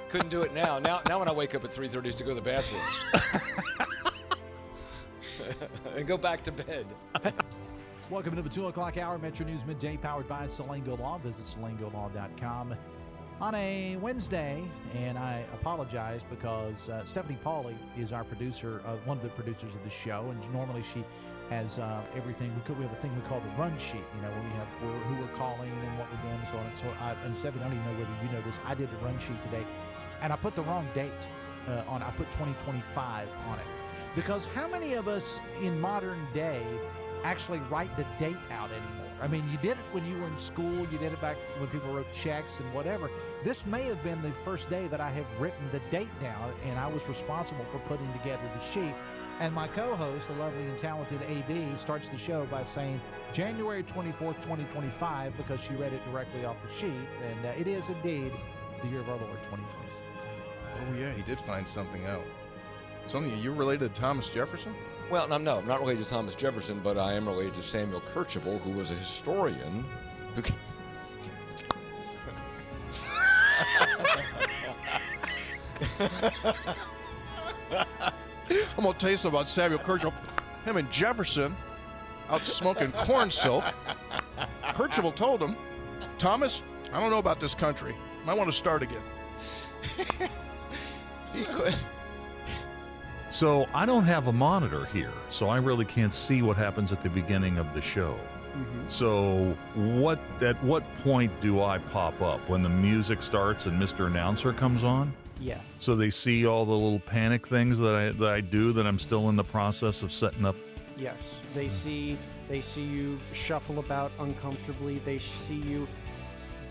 Couldn't do it now. Now when I wake up at 3:30 is to go to the bathroom. And go back to bed. Welcome to the 2 o'clock hour, Metro News Midday, powered by Salango Law. Visit salangolaw.com on a Wednesday, and I apologize because Stephanie Pauly is our producer, one of the producers of the show, and normally she has everything. We have a thing we call the run sheet, where we have who we're calling and what we're doing and so on. And Stephanie, I don't even know whether you know this. I did the run sheet today, and I put the wrong date on. I put 2025 on it. Because how many of us in modern day actually write the date out anymore? I mean, you did it when you were in school. You did it back when people wrote checks and whatever. This may have been the first day that I have written the date down, and I was responsible for putting together the sheet. And my co-host, the lovely and talented AB, starts the show by saying January 24th, 2025, because she read it directly off the sheet. And it is indeed the year of our Lord, 2026. Oh, yeah, he did find something out. Sonia, you're related to Thomas Jefferson? Well, no, I'm not related to Thomas Jefferson, but I am related to Samuel Kercheval, who was a historian. I'm going to tell you something about Samuel Kercheval. Him and Jefferson out smoking corn silk. Kercheval told him, Thomas, I don't know about this country. Might want to start again. He could. So I don't have a monitor here, so I really can't see what happens at the beginning of the show. Mm-hmm. So at what point do I pop up? When the music starts and Mr. Announcer comes on? Yeah. So they see all the little panic things that I do that I'm still in the process of setting up? Yes. They see you shuffle about uncomfortably. They see you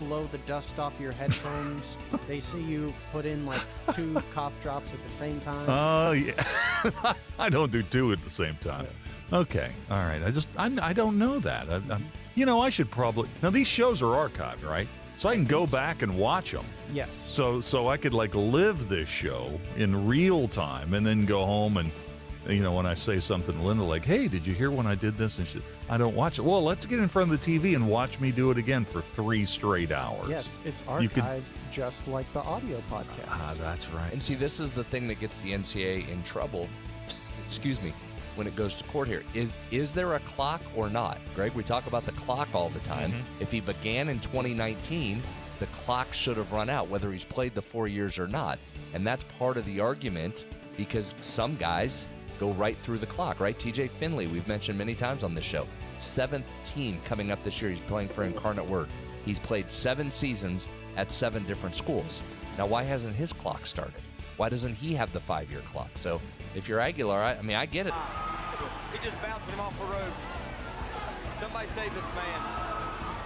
blow the dust off your headphones. They see you put in like 2 cough drops at the same time. Oh, yeah. I don't do 2 at the same time. Yeah. Okay. All right. I don't know that. I should probably. Now, these shows are archived, right? So I can go back and watch them. Yes. So I could live this show in real time and then go home and, when I say something to Linda like, hey, did you hear when I did this? And she, I don't watch it. Well, let's get in front of the TV and watch me do it again for 3 straight hours. Yes, it's archived just like the audio podcast. Ah, that's right. And see, this is the thing that gets the NCAA in trouble, when it goes to court here. Is there a clock or not? Greg, we talk about the clock all the time. Mm-hmm. If he began in 2019, the clock should have run out, whether he's played the 4 years or not. And that's part of the argument, because some guys go right through the clock, right? TJ Finley, we've mentioned many times on this show. 7th team coming up this year. He's playing for Incarnate Word. He's played 7 seasons at 7 different schools. Now, why hasn't his clock started? Why doesn't he have the 5-year clock? So if you're Aguilar, I get it. He just bounced him off the ropes. Somebody save this man.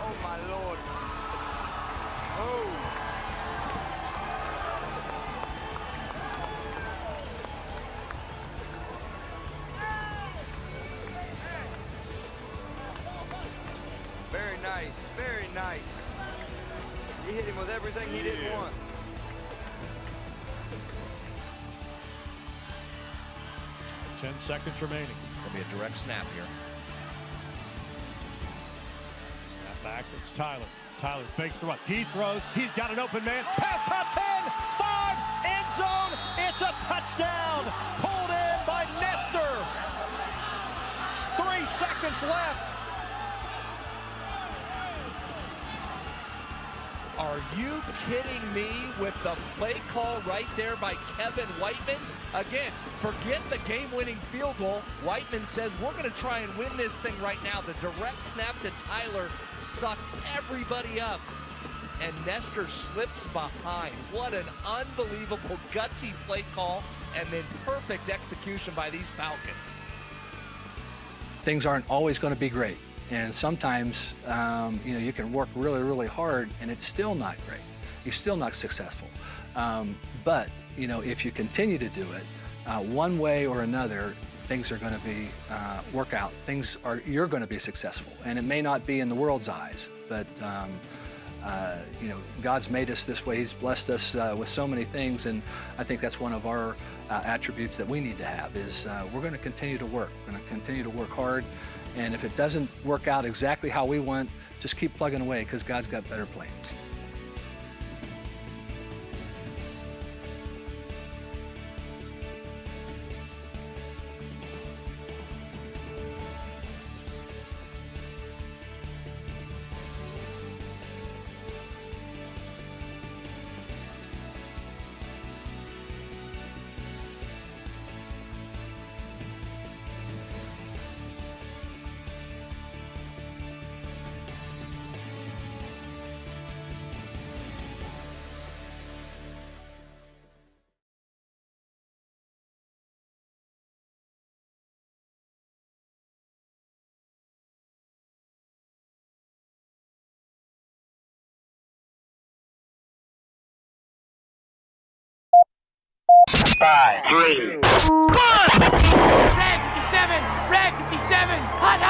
Oh, my Lord. Oh. Very nice, very nice. He hit him with everything he didn't want. Ten seconds remaining. It'll be a direct snap here. Snap back. It's Tyler. Tyler fakes the run. He throws. He's got an open man. Pass top 10. 5. End zone. It's a touchdown. Pulled in by Nestor. 3 seconds left. Are you kidding me with the play call right there by Kevin Whiteman? Again, forget the game-winning field goal. Whiteman says, we're going to try and win this thing right now. The direct snap to Tyler sucked everybody up, and Nestor slips behind. What an unbelievable gutsy play call, and then perfect execution by these Falcons. Things aren't always going to be great. And sometimes, you can work really, really hard and it's still not great. You're still not successful. But, if you continue to do it, one way or another, things are going to be, work out. You're going to be successful. And it may not be in the world's eyes, but, God's made us this way. He's blessed us with so many things. And I think that's one of our attributes that we need to have is we're going to continue to work. We're going to continue to work hard. And if it doesn't work out exactly how we want, just keep plugging away because God's got better plans. 5, 3. Red 57! Red 57! Hot!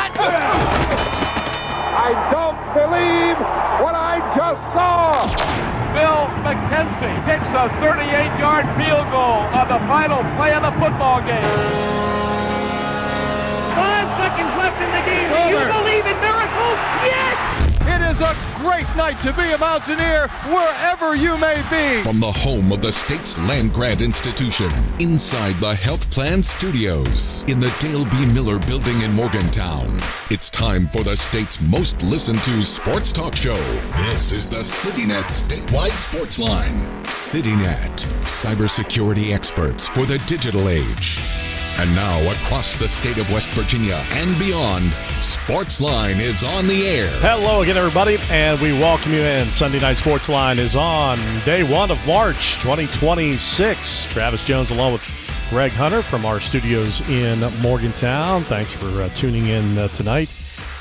I don't believe what I just saw. Bill McKenzie kicks a 38-yard field goal on the final play of the football game. 5 seconds left in the game. Do you believe in miracles? Yes! It is a great night to be a Mountaineer wherever you may be. From the home of the state's land-grant institution, inside the Health Plan Studios, in the Dale B. Miller Building in Morgantown, it's time for the state's most listened-to sports talk show. This is the CityNet Statewide Sportsline. CityNet, cybersecurity experts for the digital age. And now, across the state of West Virginia and beyond, Sportsline is on the air. Hello again, everybody, and we welcome you in. Sunday Night Sportsline is on day 1 of March 2026. Travis Jones along with Greg Hunter from our studios in Morgantown. Thanks for tuning in tonight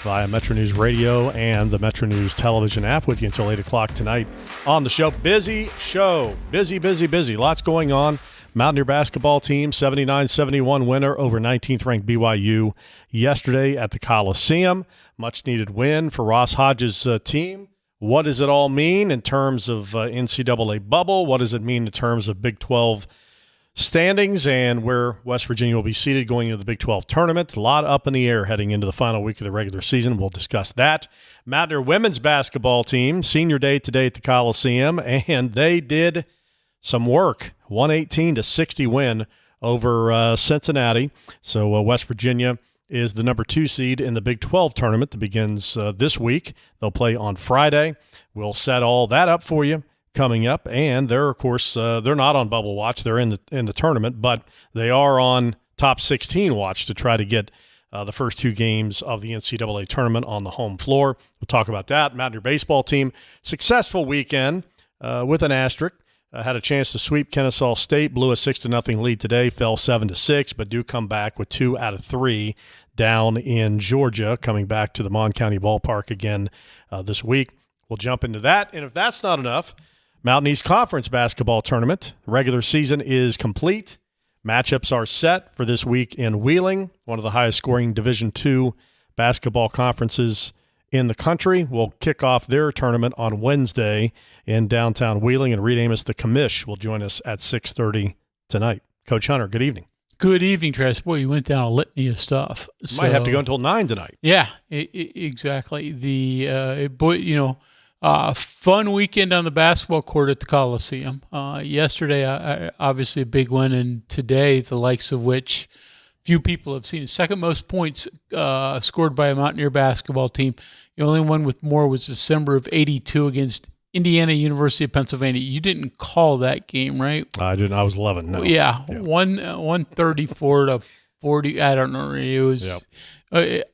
via Metro News Radio and the Metro News television app with you until 8 o'clock tonight on the show. Busy show. Busy. Lots going on. Mountaineer basketball team, 79-71 winner over 19th-ranked BYU yesterday at the Coliseum. Much-needed win for Ross Hodges' team. What does it all mean in terms of NCAA bubble? What does it mean in terms of Big 12 standings and where West Virginia will be seated going into the Big 12 tournament? A lot up in the air heading into the final week of the regular season. We'll discuss that. Mountaineer women's basketball team, senior day today at the Coliseum, and they did some work. 118-60 win over Cincinnati. So West Virginia is the number 2 seed in the Big 12 tournament that begins this week. They'll play on Friday. We'll set all that up for you coming up. And they're, of course, they're not on bubble watch. They're in the tournament, but they are on top 16 watch to try to get the first 2 games of the NCAA tournament on the home floor. We'll talk about that. Mountaineer baseball team, successful weekend with an asterisk. Had a chance to sweep Kennesaw State, blew a 6-0 lead today, fell 7-6, but do come back with 2 out of 3 down in Georgia, coming back to the Mon County Ballpark again this week. We'll jump into that, and if that's not enough, Mountain East Conference basketball tournament. The regular season is complete. Matchups are set for this week in Wheeling, one of the highest-scoring Division II basketball conferences in the country. Will kick off their tournament on Wednesday in downtown Wheeling, and Reed Amos, the commish, will join us at 6:30 tonight. Coach Hunter, good evening. Good evening, Travis. Boy, you went down a litany of stuff. Might have to go until 9 tonight. Yeah, exactly. Fun weekend on the basketball court at the Coliseum. Yesterday, obviously a big one, and today, the likes of which few people have seen. Second most points scored by a Mountaineer basketball team. The only one with more was December of '82 against Indiana University of Pennsylvania. You didn't call that game, right? I didn't. I was 11. No. Yeah. 134 to 40. I don't know. It was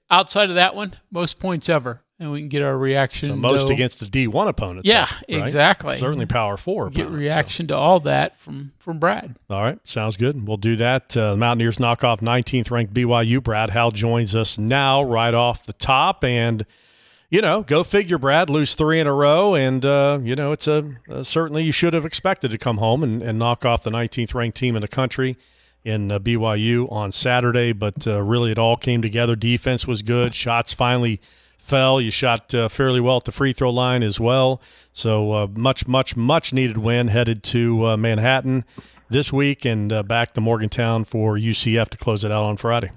outside of that one, most points ever. And we can get our reaction. So most against the D1 opponent. Yeah, right? Exactly. Certainly Power 4 Get reaction to all that from Brad. All right, sounds good. We'll do that. Mountaineers knock off 19th-ranked BYU. Brad Howell joins us now right off the top. And, go figure, Brad, lose 3 in a row. And, it's certainly you should have expected to come home and knock off the 19th-ranked team in the country in BYU on Saturday. But really it all came together. Defense was good. Shots finally fell. You shot fairly well at the free throw line as well. So much needed win headed to Manhattan this week and back to Morgantown for UCF to close it out on Friday.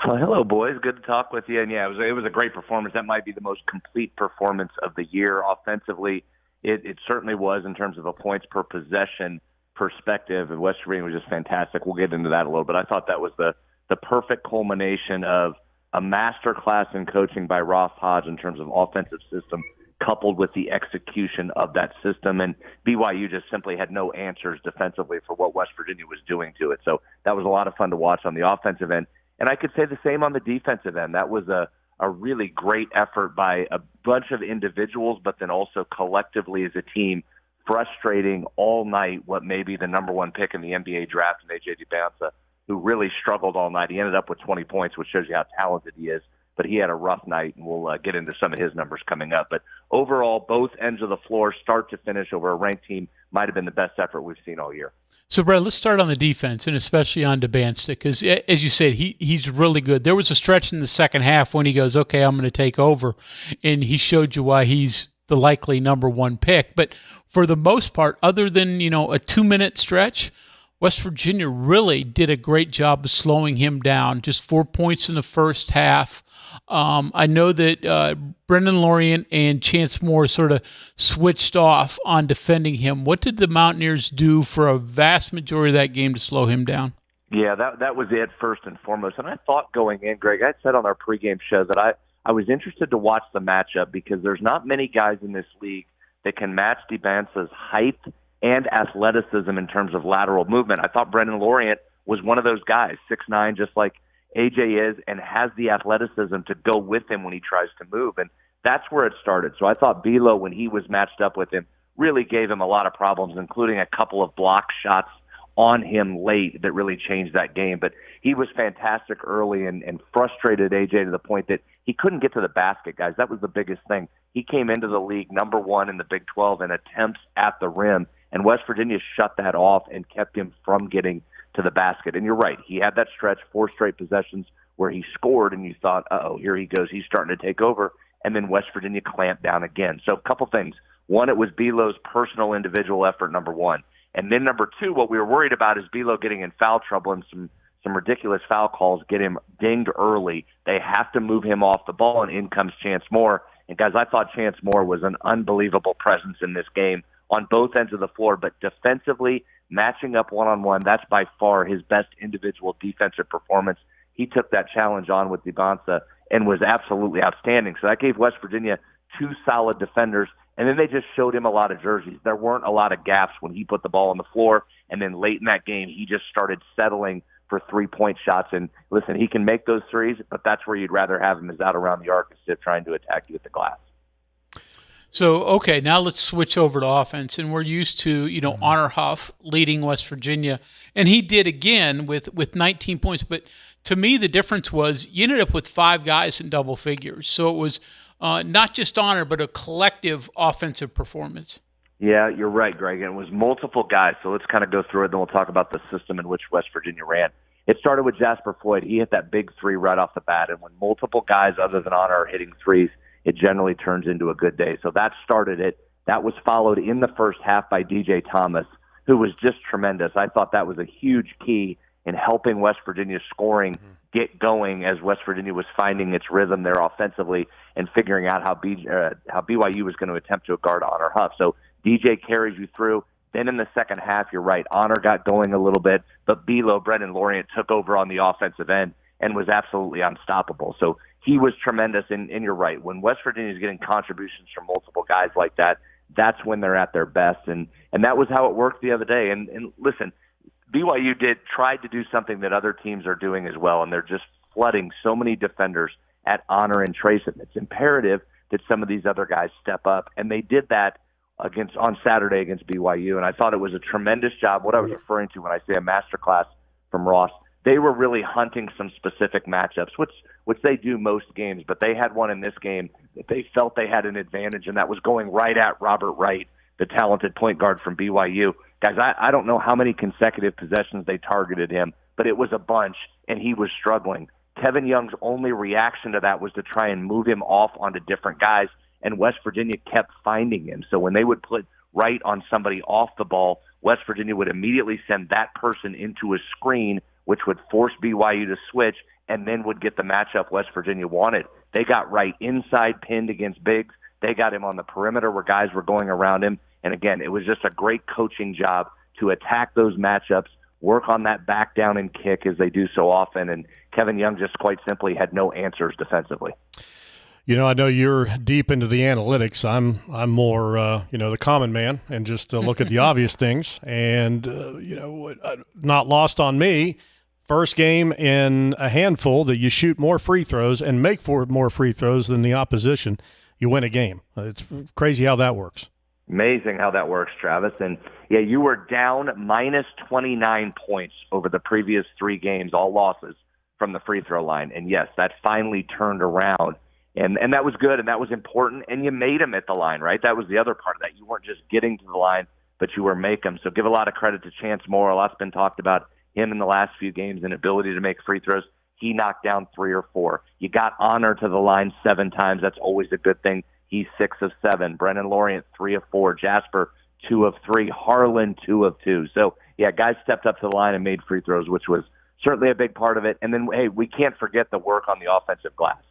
Well, hello, boys. Good to talk with you. And, yeah, it was a great performance. That might be the most complete performance of the year. Offensively, it certainly was in terms of a points per possession perspective. And West Virginia was just fantastic. We'll get into that a little bit. I thought that was the perfect culmination of a master class in coaching by Ross Hodge in terms of offensive system coupled with the execution of that system. And BYU just simply had no answers defensively for what West Virginia was doing to it. So that was a lot of fun to watch on the offensive end. And I could say the same on the defensive end. That was a really great effort by a bunch of individuals, but then also collectively as a team, frustrating all night what may be the number 1 pick in the NBA draft in A.J. DeBanza, who really struggled all night. He ended up with 20 points, which shows you how talented he is. but he had a rough night, and we'll get into some of his numbers coming up. But overall, both ends of the floor, start to finish, over a ranked team, might have been the best effort we've seen all year. So, Brad, let's start on the defense, and especially on Dubanstik, because, as you said, he's really good. There was a stretch in the second half when he goes, okay, I'm going to take over, and he showed you why he's the likely number one pick. But for the most part, other than, a 2-minute stretch, West Virginia really did a great job of slowing him down. Just 4 points in the first half. I know that Brendan Lorient and Chance Moore sort of switched off on defending him. What did the Mountaineers do for a vast majority of that game to slow him down? Yeah, that was it first and foremost. And I thought going in, Greg, I said on our pregame show that I was interested to watch the matchup because there's not many guys in this league that can match DeBance's height and athleticism in terms of lateral movement. I thought Brendan Lorient was one of those guys, 6'9", just like AJ is, and has the athleticism to go with him when he tries to move. And that's where it started. So I thought Belo, when he was matched up with him, really gave him a lot of problems, including a couple of block shots on him late that really changed that game. But he was fantastic early and frustrated AJ to the point that he couldn't get to the basket, guys. That was the biggest thing. He came into the league number 1 in the Big 12 in attempts at the rim, and West Virginia shut that off and kept him from getting to the basket. And you're right. He had that stretch, 4 straight possessions where he scored, and you thought, uh-oh, here he goes. He's starting to take over. And then West Virginia clamped down again. So a couple things. One, it was Belo's personal individual effort, number 1. And then number 2, what we were worried about is Belo getting in foul trouble and some ridiculous foul calls get him dinged early. They have to move him off the ball, and in comes Chance Moore. And, guys, I thought Chance Moore was an unbelievable presence in this game on both ends of the floor. But defensively, matching up one-on-one, that's by far his best individual defensive performance. He took that challenge on with DeBanca and was absolutely outstanding. So that gave West Virginia 2 solid defenders. And then they just showed him a lot of jerseys. There weren't a lot of gaps when he put the ball on the floor. And then late in that game, he just started settling for 3-point shots. And listen, he can make those threes, but that's where you'd rather have him, is out around the arc instead of trying to attack you at the glass. So, okay, now let's switch over to offense. And we're used to, Honor Huff leading West Virginia. And he did again with 19 points. But to me, the difference was you ended up with 5 guys in double figures. So it was not just Honor, but a collective offensive performance. Yeah, you're right, Greg. And it was multiple guys. So let's kind of go through it, then we'll talk about the system in which West Virginia ran. It started with Jasper Floyd. He hit that big 3 right off the bat. And when multiple guys other than Honor are hitting threes, it generally turns into a good day. So that started it. That was followed in the first half by DJ Thomas, who was just tremendous. I thought that was a huge key in helping West Virginia's scoring get going as West Virginia was finding its rhythm there offensively and figuring out how BYU was going to attempt to guard Honor Huff. So DJ carries you through. Then in the second half, you're right, Honor got going a little bit, but Belo, Brendan Lorient, took over on the offensive end and was absolutely unstoppable. So he was tremendous, and you're right. When West Virginia is getting contributions from multiple guys like that, that's when they're at their best, and that was how it worked the other day. And listen, BYU tried to do something that other teams are doing as well, and they're just flooding so many defenders at Honor and Trayson. It's imperative that some of these other guys step up, and they did that on Saturday against BYU, and I thought it was a tremendous job. What I was referring to when I say a masterclass from Ross, they were really hunting some specific matchups, which they do most games, but they had one in this game that they felt they had an advantage, and that was going right at Robert Wright, the talented point guard from BYU. Guys, I don't know how many consecutive possessions they targeted him, but it was a bunch, and he was struggling. Kevin Young's only reaction to that was to try and move him off onto different guys, and West Virginia kept finding him. So when they would put Wright on somebody off the ball, West Virginia would immediately send that person into a screen, which would force BYU to switch, and then would get the matchup West Virginia wanted. They got Wright inside pinned against bigs. They got him on the perimeter where guys were going around him. And again, it was just a great coaching job to attack those matchups, work on that back down and kick as they do so often. And Kevin Young just quite simply had no answers defensively. I know you're deep into the analytics. I'm more, the common man and just look at the obvious things. And, not lost on me, first game in a handful that you shoot more free throws and make more free throws than the opposition, you win a game. It's crazy how that works. Amazing how that works, Travis. And, yeah, you were down minus 29 points over the previous 3 games, all losses. from the free throw line. And yes, that finally turned around. And that was good, and that was important, and you made them at the line, right? That was the other part of that. You weren't just getting to the line, but you were making them. So give a lot of credit to Chance Moore. A lot's been talked about him in the last few games and ability to make free throws. He knocked down 3 or 4. You got Honor to the line 7 times. That's always a good thing. He's 6 of 7. Brennan Lorient, 3 of 4. Jasper, 2 of 3. Harlan, 2 of 2. So, yeah, guys stepped up to the line and made free throws, which was certainly a big part of it. And then, hey, we can't forget the work on the offensive glass.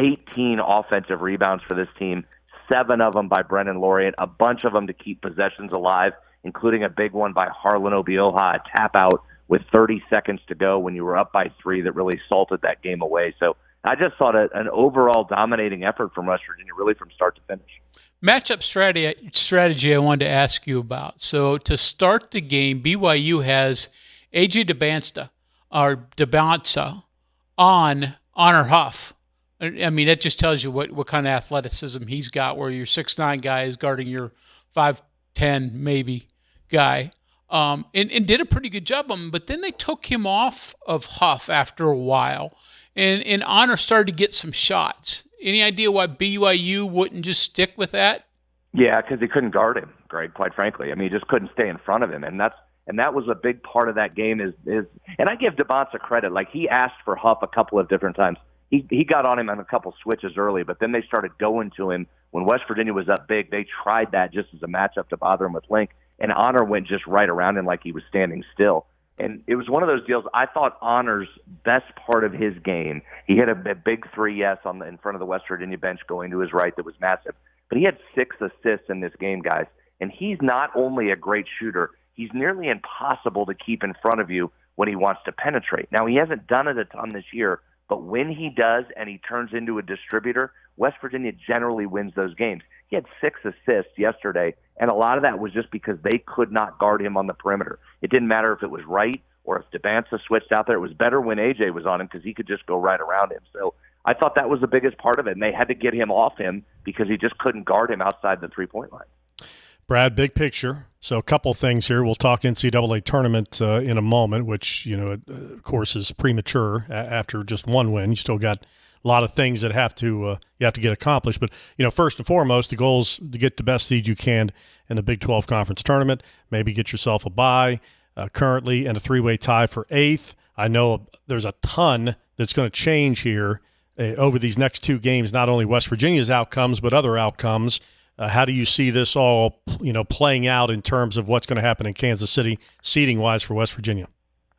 18 offensive rebounds for this team, 7 of them by Brennan Lorient, a bunch of them to keep possessions alive, including a big one by Harlan Obioha, a tap out with 30 seconds to go when you were up by 3 that really salted that game away. So I just thought an overall dominating effort from West Virginia, really from start to finish. Matchup strategy I wanted to ask you about. So to start the game, BYU has A.J. DeBanza on Honor Huff. I mean, that just tells you what kind of athleticism he's got, where your 6'9" guy is guarding your 5'10" maybe guy. And did a pretty good job of him, but then they took him off of Huff after a while, and Honor started to get some shots. Any idea why BYU wouldn't just stick with that? Yeah, because he couldn't guard him, Greg, quite frankly. I mean, he just couldn't stay in front of him, and that was a big part of that game is and I give DeBanza credit. Like, he asked for Huff a couple of different times. He got on him on a couple switches early, but then they started going to him when West Virginia was up big. They tried that just as a matchup to bother him with Link, and Honor went just right around him like he was standing still. And it was one of those deals. I thought Honor's best part of his game, he had a big 3, yes, in front of the West Virginia bench going to his right that was massive. But he had 6 assists in this game, guys. And he's not only a great shooter, he's nearly impossible to keep in front of you when he wants to penetrate. Now, he hasn't done it a ton this year, but when he does and he turns into a distributor, West Virginia generally wins those games. He had 6 assists yesterday, and a lot of that was just because they could not guard him on the perimeter. It didn't matter if it was right or if DeBanza switched out there. It was better when AJ was on him because he could just go right around him. So I thought that was the biggest part of it, and they had to get him off him because he just couldn't guard him outside the three-point line. Brad, big picture. So a couple things here. We'll talk NCAA tournament in a moment, which, of course, is premature after just one win. You still got a lot of things that you have to get accomplished. But, first and foremost, the goal is to get the best seed you can in the Big 12 Conference tournament, maybe get yourself a bye currently and a 3-way tie for 8th. I know there's a ton that's going to change here over these next 2 games, not only West Virginia's outcomes but other outcomes. How do you see this all, playing out in terms of what's going to happen in Kansas City seeding-wise for West Virginia?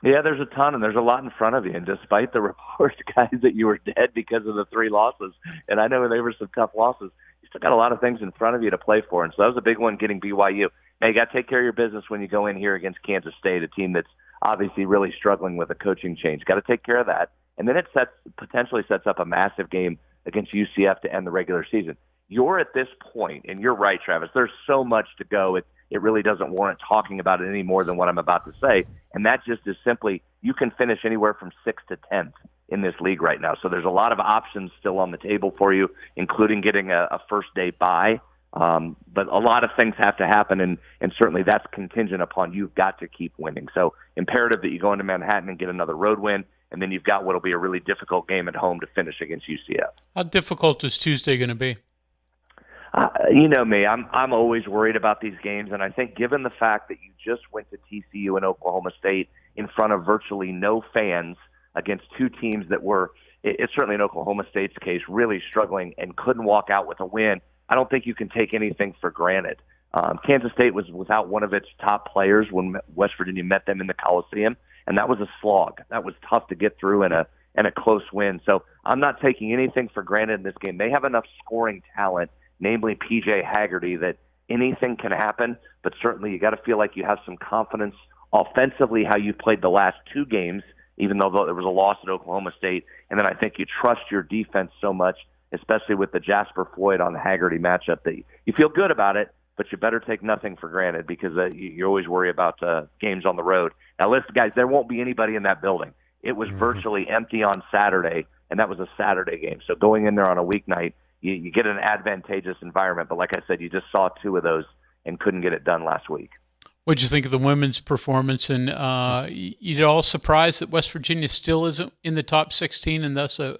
Yeah, there's a ton, and there's a lot in front of you. And despite the reports, guys, that you were dead because of the 3 losses, and I know they were some tough losses, you still got a lot of things in front of you to play for. And so that was a big one, getting BYU. Now, you got to take care of your business when you go in here against Kansas State, a team that's obviously really struggling with a coaching change. Got to take care of that. And then it potentially sets up a massive game against UCF to end the regular season. You're at this point, and you're right, Travis, there's so much to go. It really doesn't warrant talking about it any more than what I'm about to say. And that just is simply, you can finish anywhere from 6th to 10th in this league right now. So there's a lot of options still on the table for you, including getting a first-day bye. But a lot of things have to happen, and certainly that's contingent upon you've got to keep winning. So imperative that you go into Manhattan and get another road win, and then you've got what will be a really difficult game at home to finish against UCF. How difficult is Tuesday going to be? You know me, I'm always worried about these games, and I think given the fact that you just went to TCU and Oklahoma State in front of virtually no fans against 2 teams that were, it's certainly in Oklahoma State's case, really struggling and couldn't walk out with a win, I don't think you can take anything for granted. Kansas State was without one of its top players when West Virginia met them in the Coliseum, and that was a slog. That was tough to get through and a close win. So I'm not taking anything for granted in this game. They have enough scoring talent, namely P.J. Haggerty, that anything can happen, but certainly you got to feel like you have some confidence offensively how you played the last 2 games, even though there was a loss at Oklahoma State. And then I think you trust your defense so much, especially with the Jasper Floyd on the Haggerty matchup, that you feel good about it, but you better take nothing for granted because you always worry about games on the road. Now, listen, guys, there won't be anybody in that building. It was virtually empty on Saturday, and that was a Saturday game. So going in there on a weeknight, you get an advantageous environment. But like I said, you just saw 2 of those and couldn't get it done last week. What'd you think of the women's performance? And you all surprised that West Virginia still isn't in the top 16 and thus a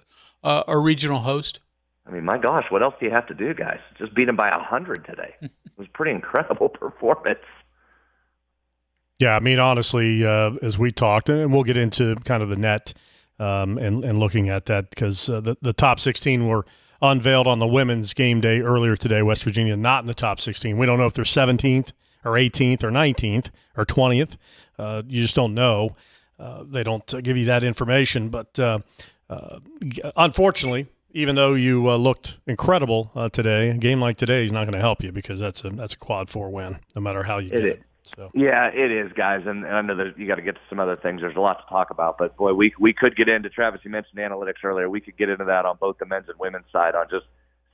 regional host? I mean, my gosh, what else do you have to do, guys? Just beat them by 100 today. It was a pretty incredible performance. Yeah, I mean, honestly, as we talked, and we'll get into kind of the net and looking at that, because the top 16 were unveiled on the women's game day earlier today. West Virginia not in the top 16. We don't know if they're 17th or 18th or 19th or 20th. You just don't know. They don't give you that information. But unfortunately, even though you looked incredible today, a game like today is not going to help you, because that's a quad 4 win, no matter how you get it. So. Yeah, it is, guys, and I know that you got to get to some other things. There's a lot to talk about, but boy, we could get into, Travis, you mentioned analytics earlier. We could get into that on both the men's and women's side on just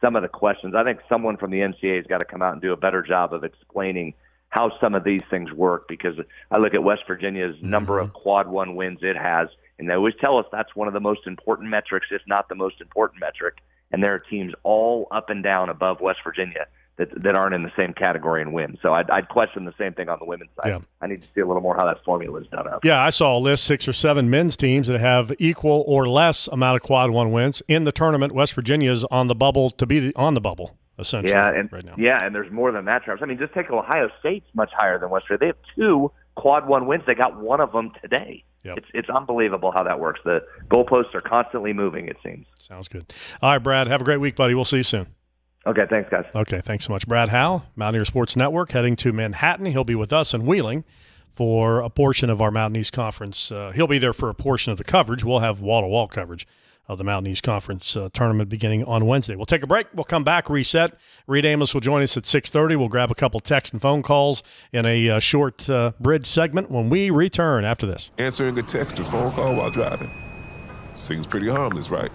some of the questions. I think someone from the NCAA has got to come out and do a better job of explaining how some of these things work, because I look at West Virginia's number of quad 1 wins it has, and they always tell us that's one of the most important metrics, if not the most important metric, and there are teams all up and down above West Virginia that aren't in the same category and win. So I'd question the same thing on the women's side. Yeah. I need to see a little more how that formula is done up. Yeah, I saw a list, 6 or 7 men's teams that have equal or less amount of quad 1 wins in the tournament. West Virginia's on the bubble to be on the bubble, essentially, right now. Yeah, and there's more than that, Travis. I mean, just take Ohio State's much higher than West Virginia. They have 2 quad 1 wins. They got one of them today. Yep. It's unbelievable how that works. The goalposts are constantly moving, it seems. Sounds good. All right, Brad, have a great week, buddy. We'll see you soon. Okay, thanks, guys. Okay, thanks so much. Brad Howe, Mountaineer Sports Network, heading to Manhattan. He'll be with us in Wheeling for a portion of our Mountain East Conference. He'll be there for a portion of the coverage. We'll have wall-to-wall coverage of the Mountain East Conference tournament beginning on Wednesday. We'll take a break. We'll come back, reset. Reed Amos will join us at 6:30. We'll grab a couple text and phone calls in a short bridge segment when we return after this. Answering a text or phone call while driving seems pretty harmless, right?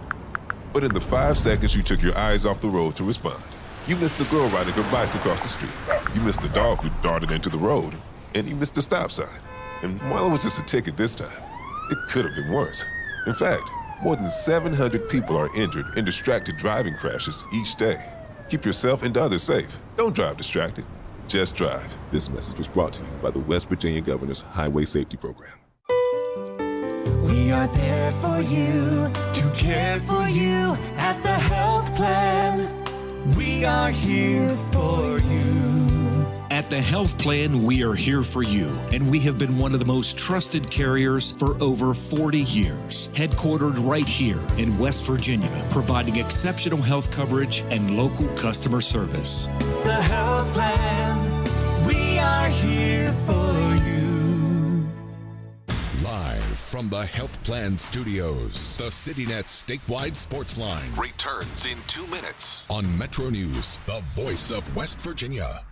But in the 5 seconds you took your eyes off the road to respond, you missed the girl riding her bike across the street. You missed the dog who darted into the road. And you missed the stop sign. And while it was just a ticket this time, it could have been worse. In fact, more than 700 people are injured in distracted driving crashes each day. Keep yourself and others safe. Don't drive distracted. Just drive. This message was brought to you by the West Virginia Governor's Highway Safety Program. We are there for you, to care for you at the health plan. We are here for you. At the Health Plan, we are here for you, and we have been one of the most trusted carriers for over 40 years. Headquartered right here in West Virginia, providing exceptional health coverage and local customer service. The Health Plan, we are here for you. Live from the Health Plan Studios, the CityNet statewide Sportsline returns in 2 minutes on Metro News, the voice of West Virginia.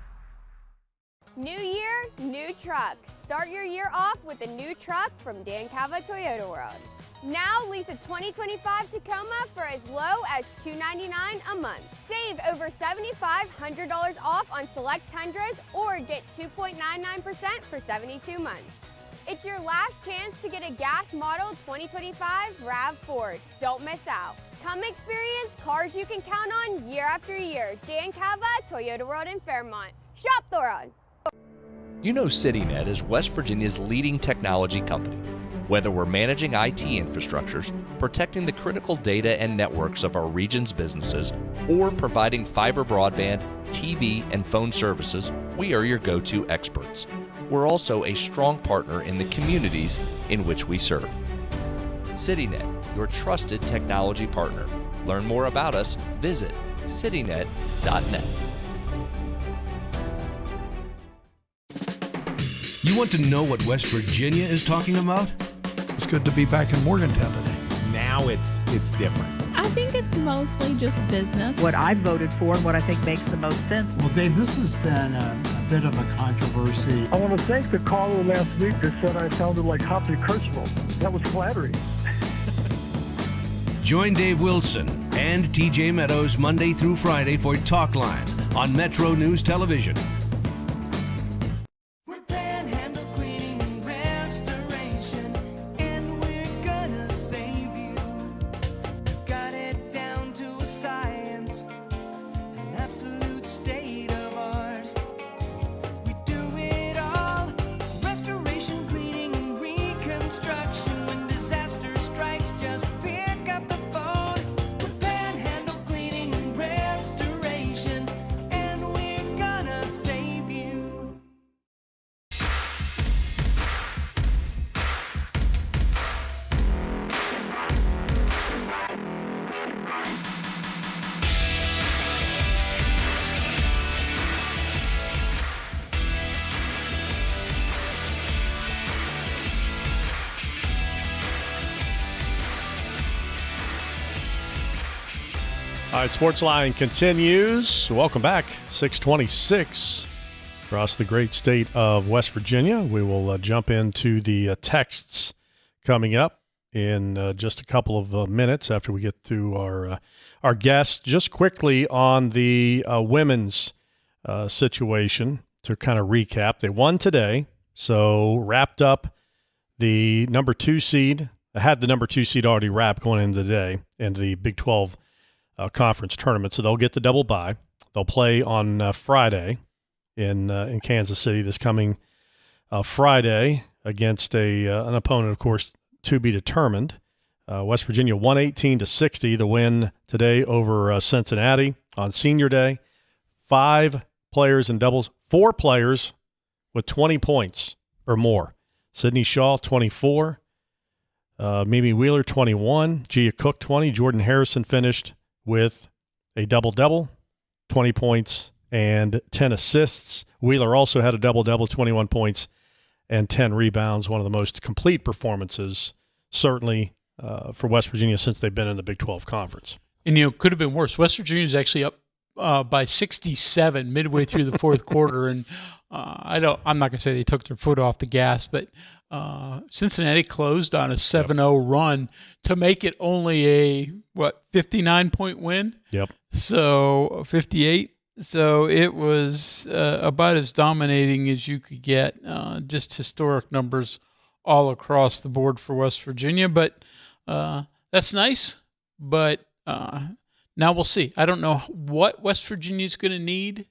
New year, new trucks. Start your year off with a new truck from Dan Calva Toyota World. Now lease a 2025 Tacoma for as low as $299 a month. Save over $7,500 off on select Tundras or get 2.99% for 72 months. It's your last chance to get a gas model 2025 RAV4. Don't miss out. Come experience cars you can count on year after year. Dan Calva, Toyota World in Fairmont. Shop Thoron. You know CityNet is West Virginia's leading technology company. Whether we're managing IT infrastructures, protecting the critical data and networks of our region's businesses, or providing fiber broadband, TV, and phone services, we are your go-to experts. We're also a strong partner in the communities in which we serve. CityNet, your trusted technology partner. Learn more about us, visit citynet.net. You want to know what West Virginia is talking about? It's good to be back in Morgantown today. Now it's different. I think it's mostly just business. What I voted for and what I think makes the most sense. Well, Dave, this has been a bit of a controversy. I want to thank the caller last week that said I sounded like Hoppy Kirchhoff. That was flattering. Join Dave Wilson and TJ Meadows Monday through Friday for Talkline on Metro News Television. right, Sportsline continues. Welcome back. 626 across the great state of West Virginia. We will jump into the texts coming up in just a couple of minutes after we get through our guests. Just quickly on the women's situation to kind of recap. They won today, so wrapped up the number 2 seed. I had the number 2 seed already wrapped going into the day in the Big 12 conference tournament, so they'll get the double bye. They'll play on Friday in Kansas City this coming Friday against an opponent, of course, to be determined. West Virginia 118-60, the win today over Cincinnati on Senior Day. 5 players in doubles, 4 players with 20 points or more. Sydney Shaw, 24. Mimi Wheeler, 21. Gia Cook, 20. Jordan Harrison finished with a double-double, 20 points and 10 assists. Wheeler also had a double-double, 21 points and 10 rebounds. One of the most complete performances, certainly, for West Virginia since they've been in the Big 12 Conference. And, could have been worse. West Virginia is actually up by 67 midway through the fourth quarter. And I'm not going to say they took their foot off the gas, but Cincinnati closed on a 7-0 run to make it only a 59-point win. Yep. So 58. So it was about as dominating as you could get. Just historic numbers all across the board for West Virginia, but that's nice. But now we'll see. I don't know what West Virginia is going to need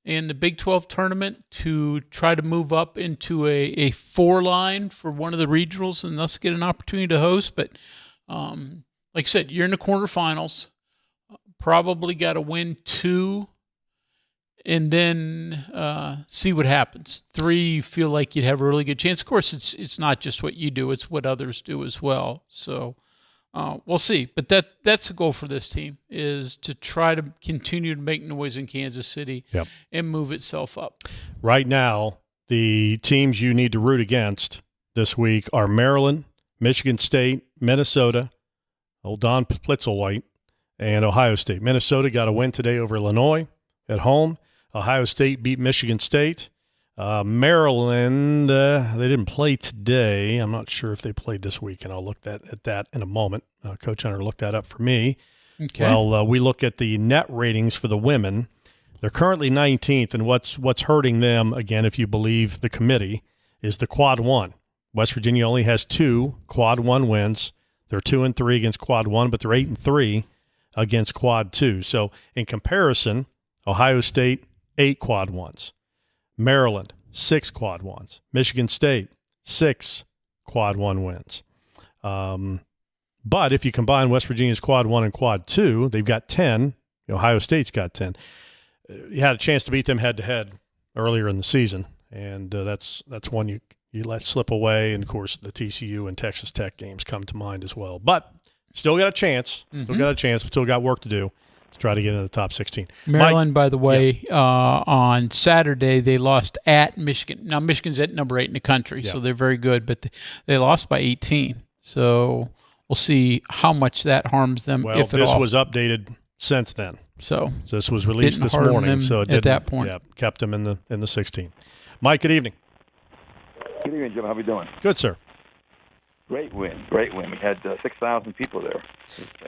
in the Big 12 tournament to try to move up into a 4-line for one of the regionals and thus get an opportunity to host. But like I said, you're in the quarterfinals. Probably got to win 2 and then see what happens. 3, you feel like you'd have a really good chance. Of course, it's not just what you do, it's what others do as well. So we'll see. But that's a goal for this team, is to try to continue to make noise in Kansas City and move itself up. Right now, the teams you need to root against this week are Maryland, Michigan State, Minnesota, old Don Plitzelwhite, and Ohio State. Minnesota got a win today over Illinois at home. Ohio State beat Michigan State. Maryland, they didn't play today. I'm not sure if they played this week, and I'll look at that in a moment. Coach Hunter looked that up for me. Okay. Well, we look at the net ratings for the women. They're currently 19th, and what's hurting them, again, if you believe the committee, is the quad 1. West Virginia only has 2 quad 1 wins. They're 2-3 against quad 1, but they're 8-3 against quad 2. So in comparison, Ohio State, 8 quad 1s. Maryland, 6 quad 1s. Michigan State, 6 quad 1 wins. But if you combine West Virginia's quad 1 and quad 2, they've got 10. Ohio State's got 10. You had a chance to beat them head-to-head earlier in the season, and that's one you let slip away. And, of course, the TCU and Texas Tech games come to mind as well. But still got a chance. Still got a chance. Still got work to do to try to get into the top 16. Maryland, by the way, on Saturday, they lost at Michigan. Now, Michigan's at number 8 in the country, so they're very good, but they lost by 18. So we'll see how much that harms them, if at all. This was updated since then. So this was released this morning. So it didn't, at that point. Kept them in the 16. Mike, good evening. Good evening, Jim. How are we doing? Good, sir. Great win. We had 6,000 people there.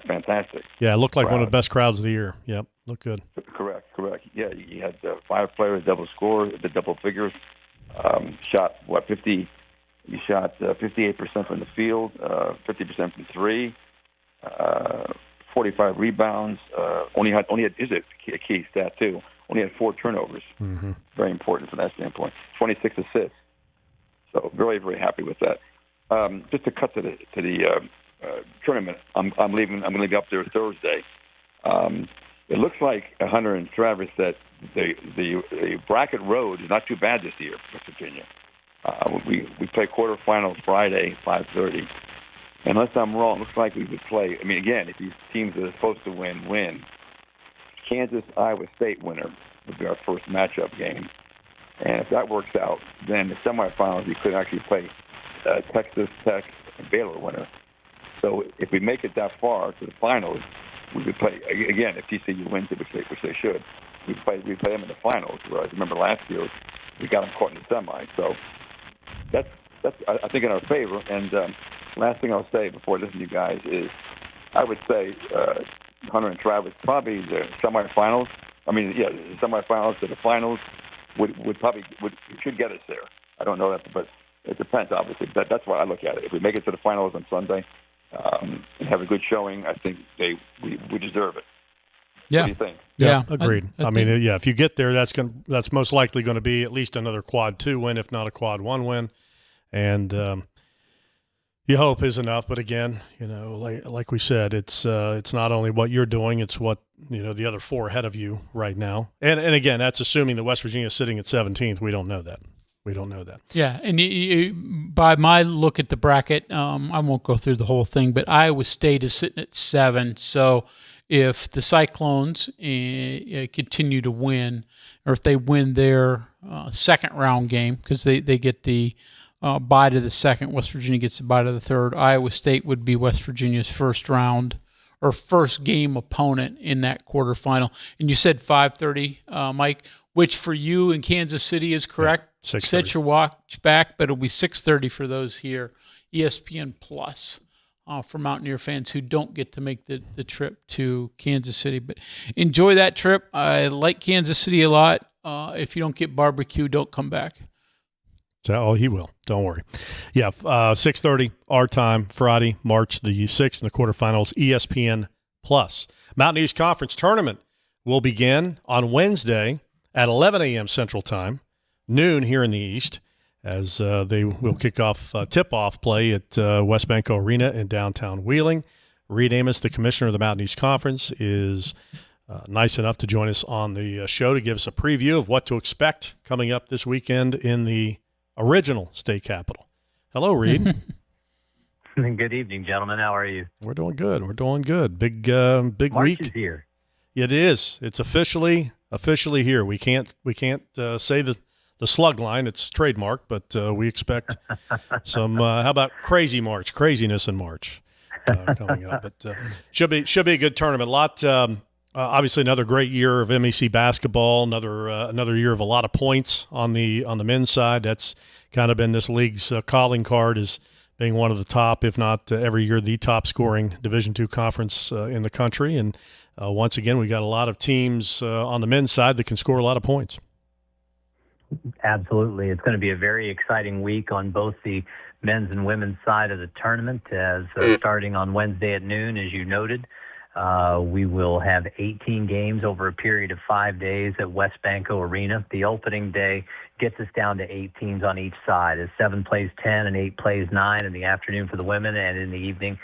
Fantastic. Yeah, it looked like one of the best crowds of the year. Yep, looked good. Correct. Yeah, you had 5 players double score, the double figures. Shot 50? You shot 58% from the field, 50% from 3, 45 rebounds. Only had is a key stat too. Only had 4 turnovers. Mm-hmm. Very important from that standpoint. 26 assists. So very, very happy with that. Just to cut to the tournament, I'm leaving. I'm going to be up there Thursday. It looks like Hunter and Travis that the bracket road is not too bad this year, West Virginia. We play quarterfinals Friday, 5:30. Unless I'm wrong, it looks like we would play. I mean, again, if these teams that are supposed to win, Kansas Iowa State winner would be our first matchup game. And if that works out, then the semifinals we could actually play Texas Tech and Baylor winner. So if we make it that far to the finals, we would play again if TCU wins it, which they should. We play them in the finals. Whereas I remember last year we got them caught in the semi. So that's I think in our favor. And last thing I'll say before I listen to you guys is I would say Hunter and Travis probably the semifinals. I mean, yeah, the semifinals to the finals should get us there. I don't know that, but it depends, obviously. That's why I look at it. If we make it to the finals on Sunday and have a good showing, I think we deserve it. Yeah. What do you think? Yeah, agreed. I mean, if you get there, that's most likely going to be at least another quad 2 win, if not a quad 1 win, and you hope is enough. But again, like we said, it's not only what you're doing; it's what the other 4 ahead of you right now. And again, that's assuming that West Virginia is sitting at 17th. We don't know that. Yeah, and by my look at the bracket, I won't go through the whole thing, but Iowa State is sitting at 7. So if the Cyclones continue to win, or if they win their second round game, because they get the bye to the second, West Virginia gets the bye to the third, Iowa State would be West Virginia's first round or first game opponent in that quarterfinal. And you said 5:30, Mike, which for you in Kansas City is correct. 6:30. Set your watch back, but it'll be 6:30 for those here. ESPN Plus for Mountaineer fans who don't get to make the trip to Kansas City. But enjoy that trip. I like Kansas City a lot. If you don't get barbecue, don't come back. So, he will. Don't worry. Yeah, 6:30 our time, Friday, March the 6th in the quarterfinals, ESPN Plus. Mountain East Conference Tournament will begin on Wednesday at 11 a.m. Central Time, noon here in the East, as they will kick off tip-off play at Westbanco Arena in downtown Wheeling. Reed Amos, the commissioner of the Mountain East Conference, is nice enough to join us on the show to give us a preview of what to expect coming up this weekend in the original state capital. Hello, Reed. Good evening, gentlemen. How are you? We're doing good. Big March week. Is here. It is. It's officially here. We can't say the slug line. It's trademarked, but we expect some. How about craziness in March coming up? But should be a good tournament. A lot. Obviously, another great year of MEC basketball. Another year of a lot of points on the men's side. That's kind of been this league's calling card, as being one of the top, if not every year, the top scoring Division II conference in the country. And once again, we got a lot of teams on the men's side that can score a lot of points. Absolutely. It's going to be a very exciting week on both the men's and women's side of the tournament, as starting on Wednesday at noon, as you noted. We will have 18 games over a period of 5 days at Westbanco Arena. The opening day gets us down to 8 teams on each side, as 7 plays 10 and 8 plays 9 in the afternoon for the women, and in the evening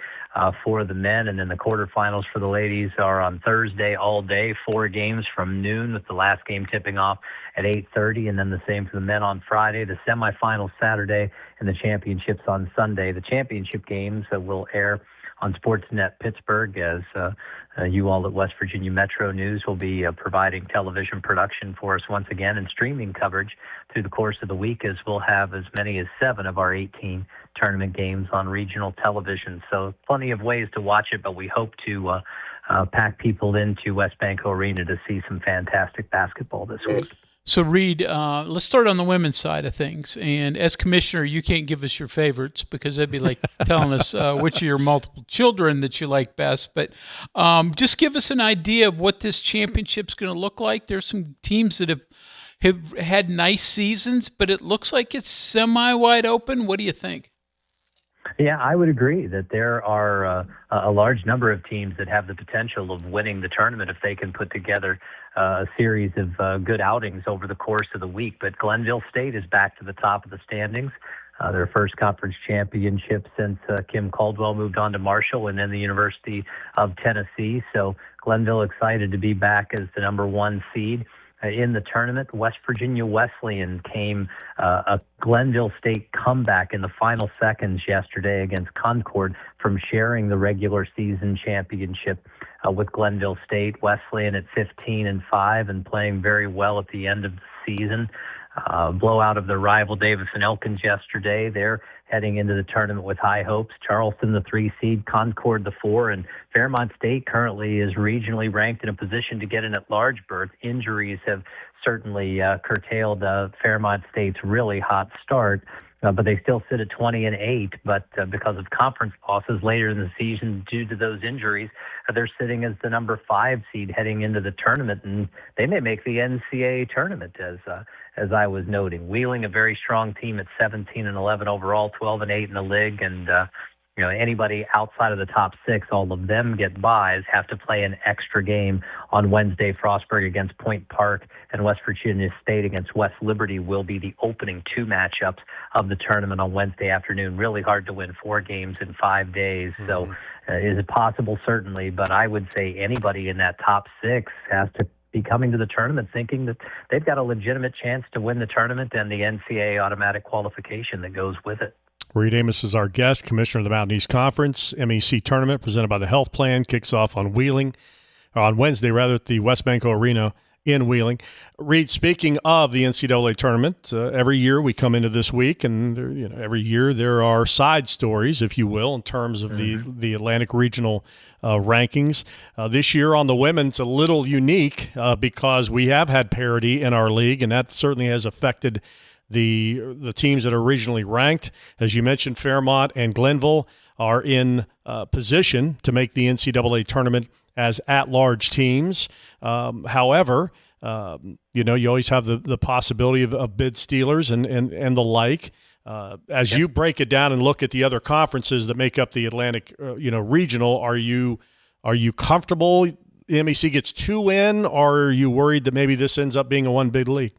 for the men. And then the quarterfinals for the ladies are on Thursday all day, 4 games from noon, with the last game tipping off at 8:30, and then the same for the men on Friday, the semifinals Saturday, and the championships on Sunday. The championship games will air on Sportsnet Pittsburgh, as you all at West Virginia Metro News will be providing television production for us once again, and streaming coverage through the course of the week, as we'll have as many as 7 of our 18 tournament games on regional television. So plenty of ways to watch it, but we hope to pack people into Westbanco Arena to see some fantastic basketball this week. So, Reed, let's start on the women's side of things. And as commissioner, you can't give us your favorites, because that'd be like telling us which of your multiple children that you like best. But just give us an idea of what this championship's going to look like. There's some teams that have had nice seasons, but it looks like it's semi-wide open. What do you think? Yeah, I would agree that there are a large number of teams that have the potential of winning the tournament if they can put together a series of good outings over the course of the week. But Glenville State is back to the top of the standings. Their first conference championship since Kim Caldwell moved on to Marshall and then the University of Tennessee. So Glenville excited to be back as the number 1 seed. In the tournament, West Virginia Wesleyan came a Glenville State comeback in the final seconds yesterday against Concord from sharing the regular season championship with Glenville State. Wesleyan at 15-5 and playing very well at the end of the season. blowout of their rival Davis and Elkins yesterday. They're heading into the tournament with high hopes. Charleston, the 3 seed, Concord, the 4, and Fairmont State currently is regionally ranked in a position to get an at-large berth. Injuries have certainly curtailed Fairmont State's really hot start. But they still sit at 20-8. But because of conference losses later in the season due to those injuries, they're sitting as the number 5 seed heading into the tournament, and they may make the NCAA tournament, as I was noting. Wheeling, a very strong team at 17-11 overall, 12-8 in the league, and anybody outside of the top 6, all of them get buys, have to play an extra game on Wednesday. Frostburg against Point Park and West Virginia State against West Liberty will be the opening 2 matchups of the tournament on Wednesday afternoon. Really hard to win 4 games in 5 days. Mm-hmm. So is it possible? Certainly. But I would say anybody in that top 6 has to be coming to the tournament thinking that they've got a legitimate chance to win the tournament and the NCAA automatic qualification that goes with it. Reed Amos is our guest, Commissioner of the Mountain East Conference. MEC tournament presented by the Health Plan kicks off on Wednesday at the West Banco Arena in Wheeling. Reed, speaking of the NCAA tournament, every year we come into this week, and every year there are side stories, if you will, in terms of the Atlantic Regional rankings. This year on the women's, a little unique because we have had parity in our league, and that certainly has affected the teams that are regionally ranked. As you mentioned, Fairmont and Glenville are in position to make the NCAA tournament as at-large teams. However, you always have the possibility of bid stealers and the like. As you break it down and look at the other conferences that make up the Atlantic, regional, are you comfortable the MEC gets 2 in, or are you worried that maybe this ends up being a one big league?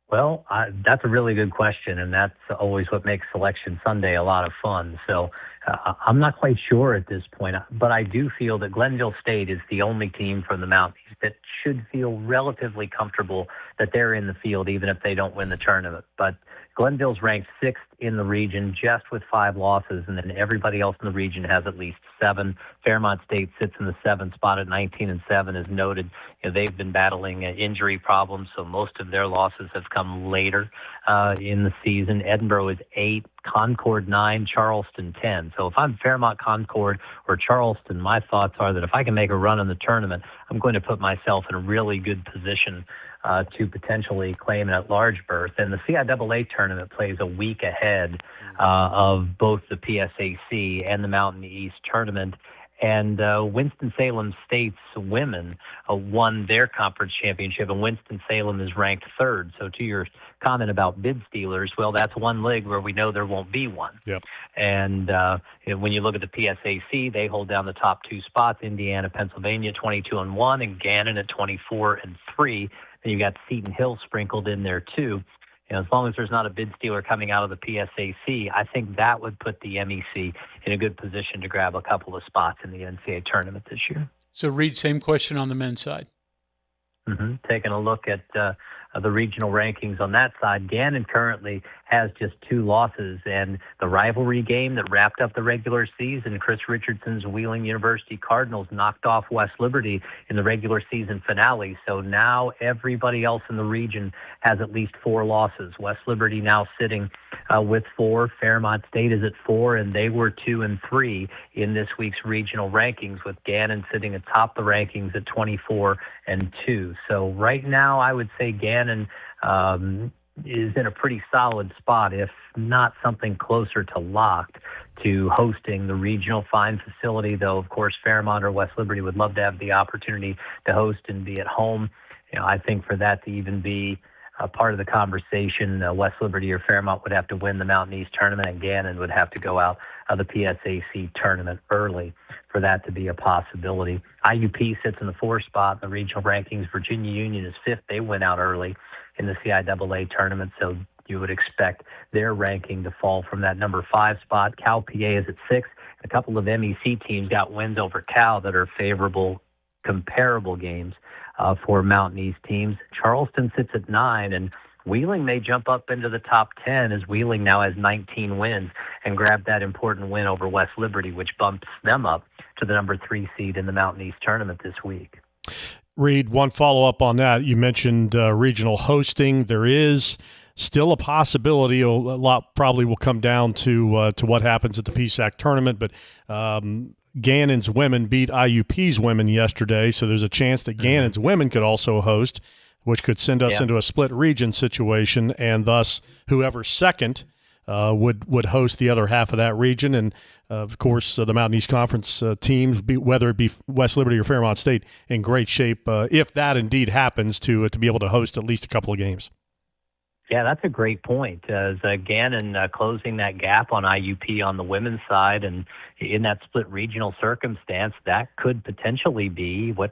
Well, that's a really good question, and that's always what makes Selection Sunday a lot of fun. So I'm not quite sure at this point, but I do feel that Glenville State is the only team from the Mountain East that should feel relatively comfortable that they're in the field, even if they don't win the tournament. But Glenville's ranked 6th in the region, just with 5 losses, and then everybody else in the region has at least 7. Fairmont State sits in the 7th spot at 19-7, as noted. They've been battling injury problems, so most of their losses have come later in the season. Edinburgh is 8, Concord 9, Charleston 10. So if I'm Fairmont, Concord, or Charleston, my thoughts are that if I can make a run in the tournament, I'm going to put myself in a really good position to potentially claim an at-large berth. And the CIAA tournament plays a week ahead of both the PSAC and the Mountain East tournament. And Winston-Salem State's women won their conference championship, and Winston-Salem is ranked 3rd. So to your comment about bid stealers, well, that's one league where we know there won't be one. Yep. And when you look at the PSAC, they hold down the top 2 spots, Indiana, Pennsylvania, 22-1, and Gannon at 24-3. And you got Seton Hill sprinkled in there too. As long as there's not a bid stealer coming out of the PSAC, I think that would put the MEC in a good position to grab a couple of spots in the NCAA tournament this year. So, Reed, same question on the men's side. Taking a look at the regional rankings on that side, Gannon currently has just 2 losses, and the rivalry game that wrapped up the regular season, Chris Richardson's Wheeling University Cardinals knocked off West Liberty in the regular season finale. So now everybody else in the region has at least 4 losses. West Liberty now sitting with 4. Fairmont State is at 4, and they were 2 and 3 in this week's regional rankings, with Gannon sitting atop the rankings at 24-2. So right now, I would say Gannon is in a pretty solid spot, if not something closer to locked, to hosting the regional fine facility, though, of course, Fairmont or West Liberty would love to have the opportunity to host and be at home. I think for that to even be a part of the conversation, West Liberty or Fairmont would have to win the Mountain East tournament, and Gannon would have to go out of the PSAC tournament early for that to be a possibility. IUP sits in the 4th spot in the regional rankings. Virginia Union is 5th. They went out early in the CIAA tournament, so you would expect their ranking to fall from that number 5 spot. Cal PA is at 6th. A couple of MEC teams got wins over Cal that are favorable, comparable games for Mountain East teams. Charleston sits at 9, and Wheeling may jump up into the top 10, as Wheeling now has 19 wins and grab that important win over West Liberty, which bumps them up to the number 3 seed in the Mountain East tournament this week. Reed, one follow-up on that. You mentioned regional hosting. There is still a possibility. A lot probably will come down to what happens at the PSAC tournament, but Gannon's women beat IUP's women yesterday, so there's a chance that Gannon's women could also host, which could send us into a split region situation, and thus whoever's second would host the other half of that region. And, of course, the Mountain East Conference teams, whether it be West Liberty or Fairmont State, in great shape, if that indeed happens, to be able to host at least a couple of games. Yeah, that's a great point. As Gannon closing that gap on IUP on the women's side, and in that split regional circumstance, that could potentially be what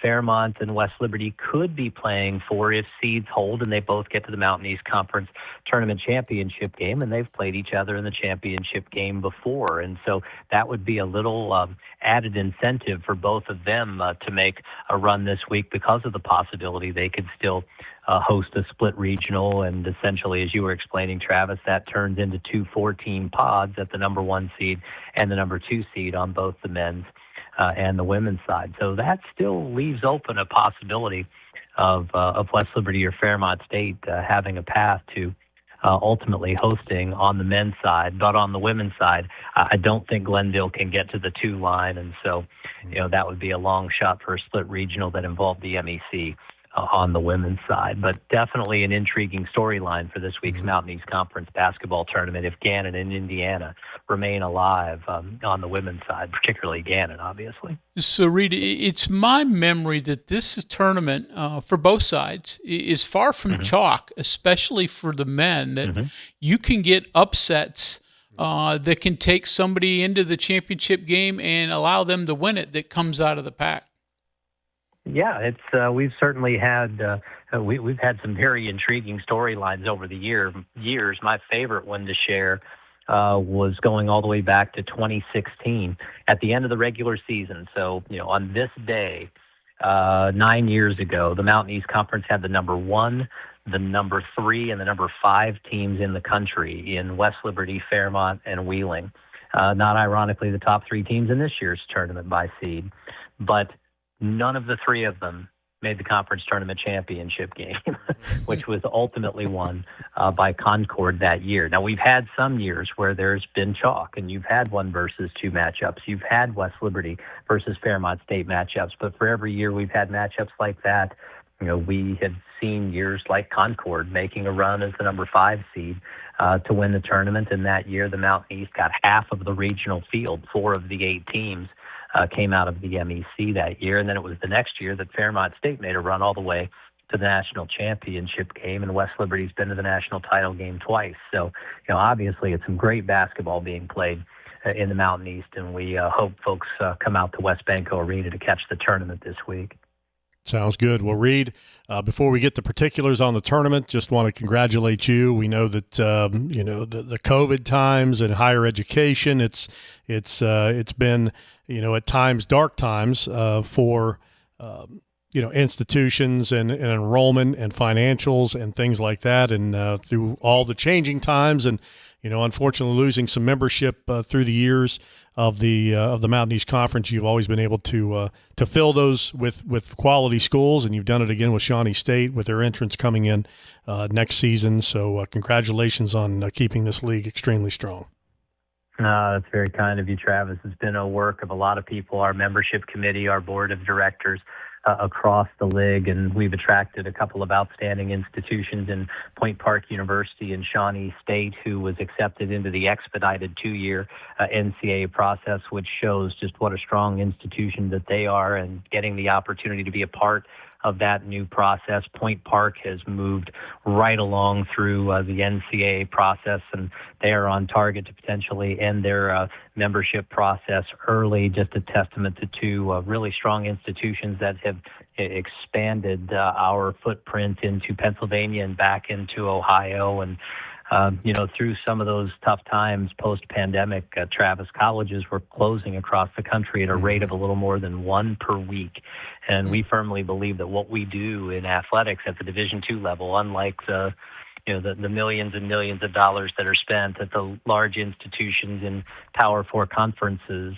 Fairmont and West Liberty could be playing for if seeds hold and they both get to the Mountain East Conference Tournament Championship game, and they've played each other in the championship game before. And so that would be a little added incentive for both of them to make a run this week because of the possibility they could still host a split regional. And essentially, as you were explaining, Travis, that turns into 2 4-team pods at the number 1 seed and the number 2 seed on both the men's and the women's side. So that still leaves open a possibility of West Liberty or Fairmont State having a path to ultimately hosting on the men's side. But on the women's side, I don't think Glendale can get to the 2 line. And so, that would be a long shot for a split regional that involved the MEC on the women's side. But definitely an intriguing storyline for this week's Mountain East Conference basketball tournament if Gannon and Indiana remain alive on the women's side, particularly Gannon, obviously. So, Reed, it's my memory that this tournament for both sides is far from chalk, especially for the men, that you can get upsets that can take somebody into the championship game and allow them to win it that comes out of the pack. Yeah, it's we've certainly had we've had some very intriguing storylines over the years. My favorite one to share was going all the way back to 2016 at the end of the regular season. So, on this day, 9 years ago, the Mountain East Conference had the number 1, the number 3, and the number 5 teams in the country in West Liberty, Fairmont, and Wheeling. Not ironically, the top 3 teams in this year's tournament by seed, but none of the 3 of them made the conference tournament championship game, which was ultimately won by Concord that year. Now, we've had some years where there's been chalk, and you've had 1 versus 2 matchups. You've had West Liberty versus Fairmont State matchups, but for every year we've had matchups like that. We had seen years like Concord making a run as the number 5 seed to win the tournament, and that year the Mountain East got half of the regional field. 4 of the 8 teams came out of the MEC that year. And then it was the next year that Fairmont State made a run all the way to the national championship game, and West Liberty's been to the national title game twice. So, obviously it's some great basketball being played in the Mountain East, and we hope folks come out to West Banco Arena to catch the tournament this week. Sounds good. Well, Reed, before we get to particulars on the tournament, just want to congratulate you. We know that the COVID times and higher education, it's been at times dark times for institutions and enrollment and financials and things like that, and through all the changing times and unfortunately losing some membership through the years of the Mountain East Conference, you've always been able to fill those with quality schools, and you've done it again with Shawnee State with their entrance coming in next season. So congratulations on keeping this league extremely strong. That's very kind of you, Travis. It's been a work of a lot of people, our membership committee, our board of directors across the league, and we've attracted a couple of outstanding institutions in Point Park University and Shawnee State, who was accepted into the expedited 2-year NCAA process, which shows just what a strong institution that they are, and getting the opportunity to be a part of that new process. Point Park has moved right along through the NCAA process, and they are on target to potentially end their membership process early. Just a testament to 2 really strong institutions that have expanded our footprint into Pennsylvania and back into Ohio. And through some of those tough times post-pandemic, Travis, colleges were closing across the country at a rate of a little more than 1 per week. And we firmly believe that what we do in athletics at the Division II level, unlike the millions and millions of dollars that are spent at the large institutions in Power 4 conferences,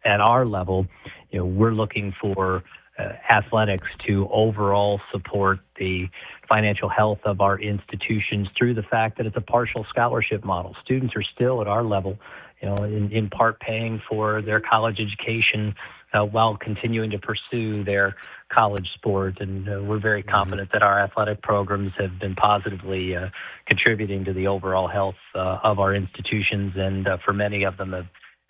at our level, we're looking for athletics to overall support the financial health of our institutions through the fact that it's a partial scholarship model. Students are still at our level, in part paying for their college education while continuing to pursue their college sport. And we're very confident that our athletic programs have been positively contributing to the overall health of our institutions, and for many of them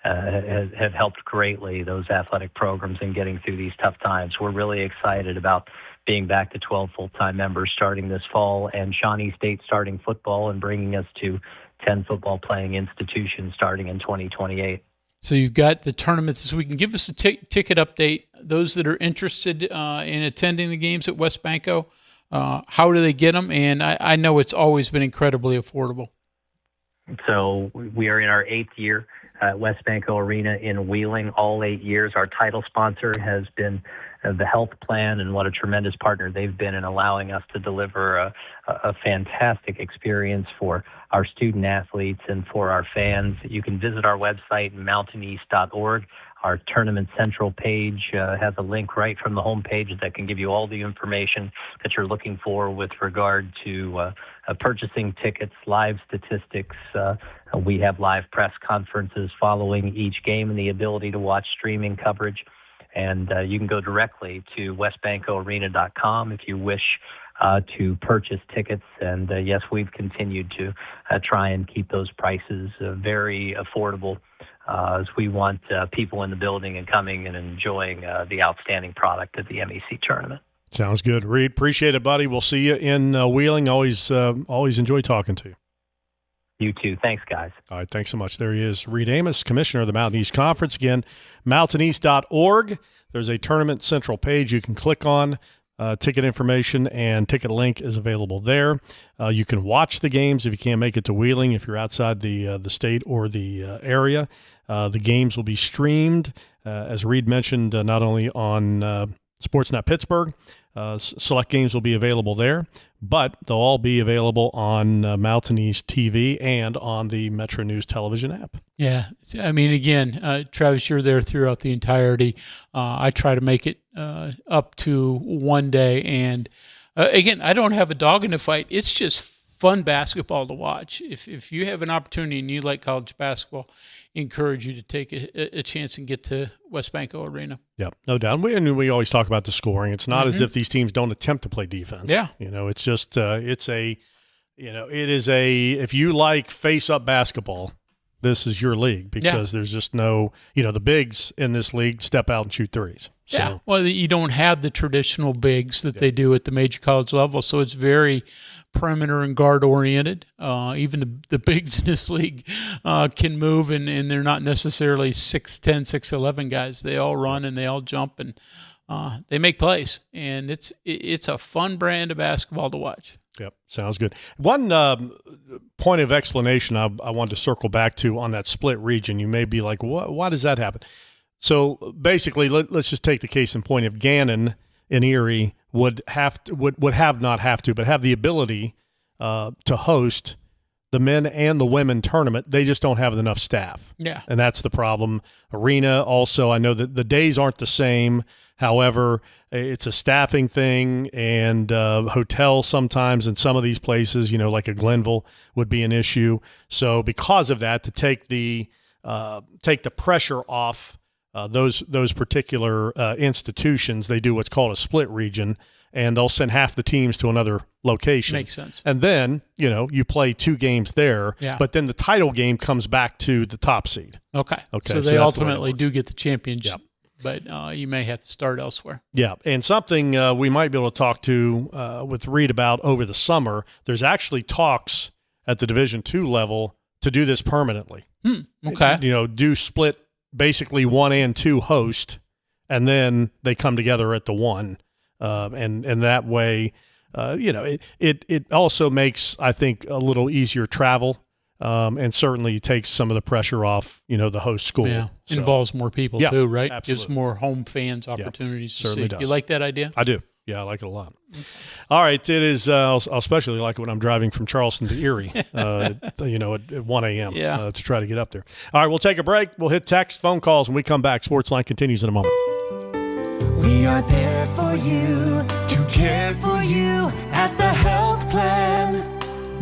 have helped greatly, those athletic programs, in getting through these tough times. We're really excited about being back to 12 full-time members starting this fall, and Shawnee State starting football and bringing us to 10 football-playing institutions starting in 2028. So you've got the tournament this week. Give us a ticket update. Those that are interested in attending the games at West Banco, how do they get them? And I know it's always been incredibly affordable. So we are in our 8th year at West Banco Arena in Wheeling, all 8 years. Our title sponsor has been the health plan, and what a tremendous partner they've been in allowing us to deliver a fantastic experience for our student athletes and for our fans. You can visit our website, mountaineast.org. Our Tournament Central page has a link right from the homepage that can give you all the information that you're looking for with regard to purchasing tickets, live statistics. We have live press conferences following each game and the ability to watch streaming coverage. And you can go directly to westbancoarena.com if you wish to purchase tickets. And yes, we've continued to try and keep those prices very affordable as we want people in the building and coming and enjoying the outstanding product at the MEC tournament. Sounds good. Reed, appreciate it, buddy. We'll see you in Wheeling. Always enjoy talking to you. You too. Thanks, guys. All right, thanks so much. There he is, Reed Amos, Commissioner of the Mountain East Conference. Again, mountaineast.org. There's a Tournament Central page you can click on. Ticket information and ticket link is available there. You can watch the games if you can't make it to Wheeling, if you're outside the state or the area. The games will be streamed, as Reed mentioned, not only on Sportsnet Pittsburgh. Select games will be available there, but they'll all be available on Mountain East TV and on the Metro News television app. Yeah. I mean, again, Travis, you're there throughout the entirety. I try to make it up to one day. And, again, I don't have a dog in the fight. It's just fun basketball to watch. If you have an opportunity and you like college basketball, I encourage you to take a chance and get to West Banco Arena. Yeah, no doubt. We always talk about the scoring. It's not as if these teams don't attempt to play defense. Yeah. It's just it is if you like face-up basketball, this is your league because there's just no, the bigs in this league step out and shoot threes. So. Yeah, well, you don't have the traditional bigs that they do at the major college level, so it's very perimeter and guard oriented. Even the bigs in this league can move, and they're not necessarily 6'10", 6'11" guys. They all run and they all jump, and they make plays, and it's a fun brand of basketball to watch. Yep, sounds good. One point of explanation I wanted to circle back to on that split region. You may be like, why does that happen? So basically, let's just take the case in point. If Gannon in Erie would have the ability to host the men and the women tournament, they just don't have enough staff. Yeah. And that's the problem. Arena also, I know that the days aren't the same. However, it's a staffing thing, and hotels sometimes in some of these places, like a Glenville would be an issue. So because of that, to take the pressure off those particular institutions, they do what's called a split region, and they'll send half the teams to another location. Makes sense. And then, you play 2 games there, but then the title game comes back to the top seed. Okay. So they ultimately do get the championship, but you may have to start elsewhere. Yeah, and something we might be able to talk to with Reed about over the summer, there's actually talks at the Division II level to do this permanently. Okay. Do split basically 1 and 2 host, and then they come together at the 1. And that way, it also makes, I think, a little easier travel, and certainly takes some of the pressure off, the host school. Yeah, so, involves more people too, right? Absolutely. Gives more home fans opportunities to see. Does. You like that idea? I do. Yeah, I like it a lot. Okay. All right, it is. I'll especially like it when I'm driving from Charleston to Erie, at 1 a.m. To try to get up there. All right, we'll take a break. We'll hit text, phone calls when we come back. Sportsline continues in a moment. We are there for you, to care for you at the health plan.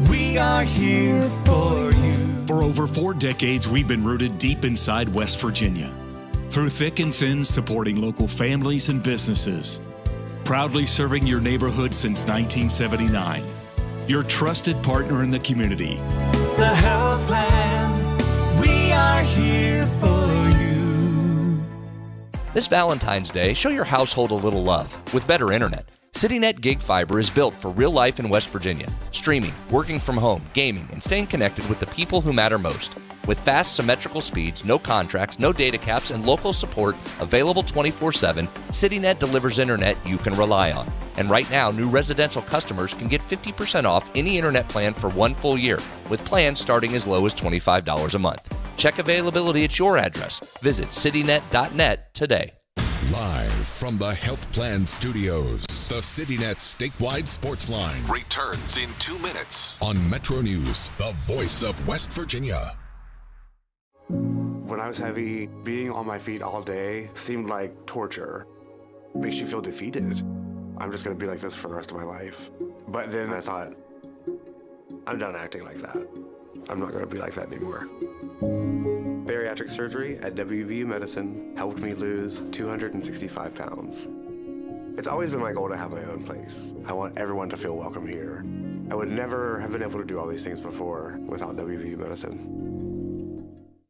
We are here for you. For over 4 decades, we've been rooted deep inside West Virginia. Through thick and thin, supporting local families and businesses. Proudly serving your neighborhood since 1979. Your trusted partner in the community. The health plan, we are here for you. This Valentine's Day, show your household a little love with better internet. CityNet Gig Fiber is built for real life in West Virginia. Streaming, working from home, gaming, and staying connected with the people who matter most. With fast, symmetrical speeds, no contracts, no data caps, and local support available 24/7, CityNet delivers internet you can rely on. And right now, new residential customers can get 50% off any internet plan for 1 full year, with plans starting as low as $25 a month. Check availability at your address. Visit citynet.net today. Live from the Health Plan Studios, the CityNet statewide Sportsline returns in 2 minutes on Metro News, the voice of West Virginia. When I was heavy, being on my feet all day seemed like torture. Makes you feel defeated. I'm just going to be like this for the rest of my life. But then I thought, I'm done acting like that. I'm not going to be like that anymore. Bariatric surgery at WVU Medicine helped me lose 265 pounds. It's always been my goal to have my own place. I want everyone to feel welcome here. I would never have been able to do all these things before without WVU Medicine.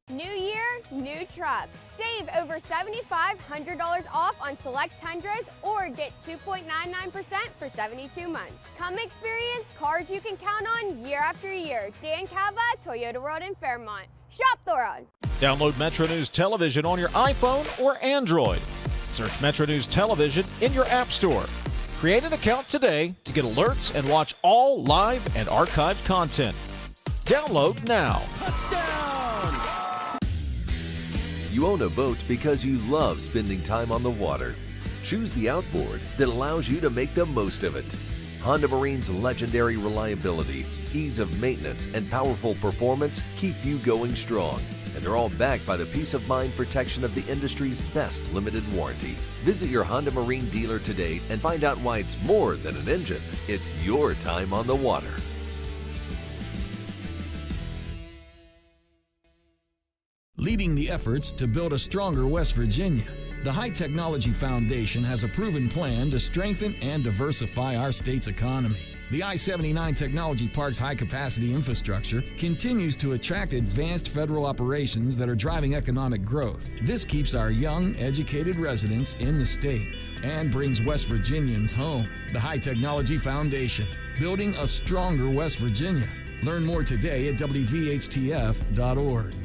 New year, new trucks. Save over $7,500 off on select Tundras or get 2.99% for 72 months. Come experience cars you can count on year after year. Dan Cava, Toyota World in Fairmont. Shop the world. Download Metro News Television on your iPhone or Android. Search Metro News Television in your app store. Create an account today to get alerts and watch all live and archived content. Download now. You own a boat because you love spending time on the water. Choose the outboard that allows you to make the most of it. Honda Marine's legendary reliability, ease of maintenance, and powerful performance keep you going strong. And they're all backed by the peace of mind protection of the industry's best limited warranty. Visit your Honda Marine dealer today and find out why it's more than an engine. It's your time on the water. Leading the efforts to build a stronger West Virginia, the High Technology Foundation has a proven plan to strengthen and diversify our state's economy. The I-79 Technology Park's high-capacity infrastructure continues to attract advanced federal operations that are driving economic growth. This keeps our young, educated residents in the state and brings West Virginians home. The High Technology Foundation, building a stronger West Virginia. Learn more today at WVHTF.org.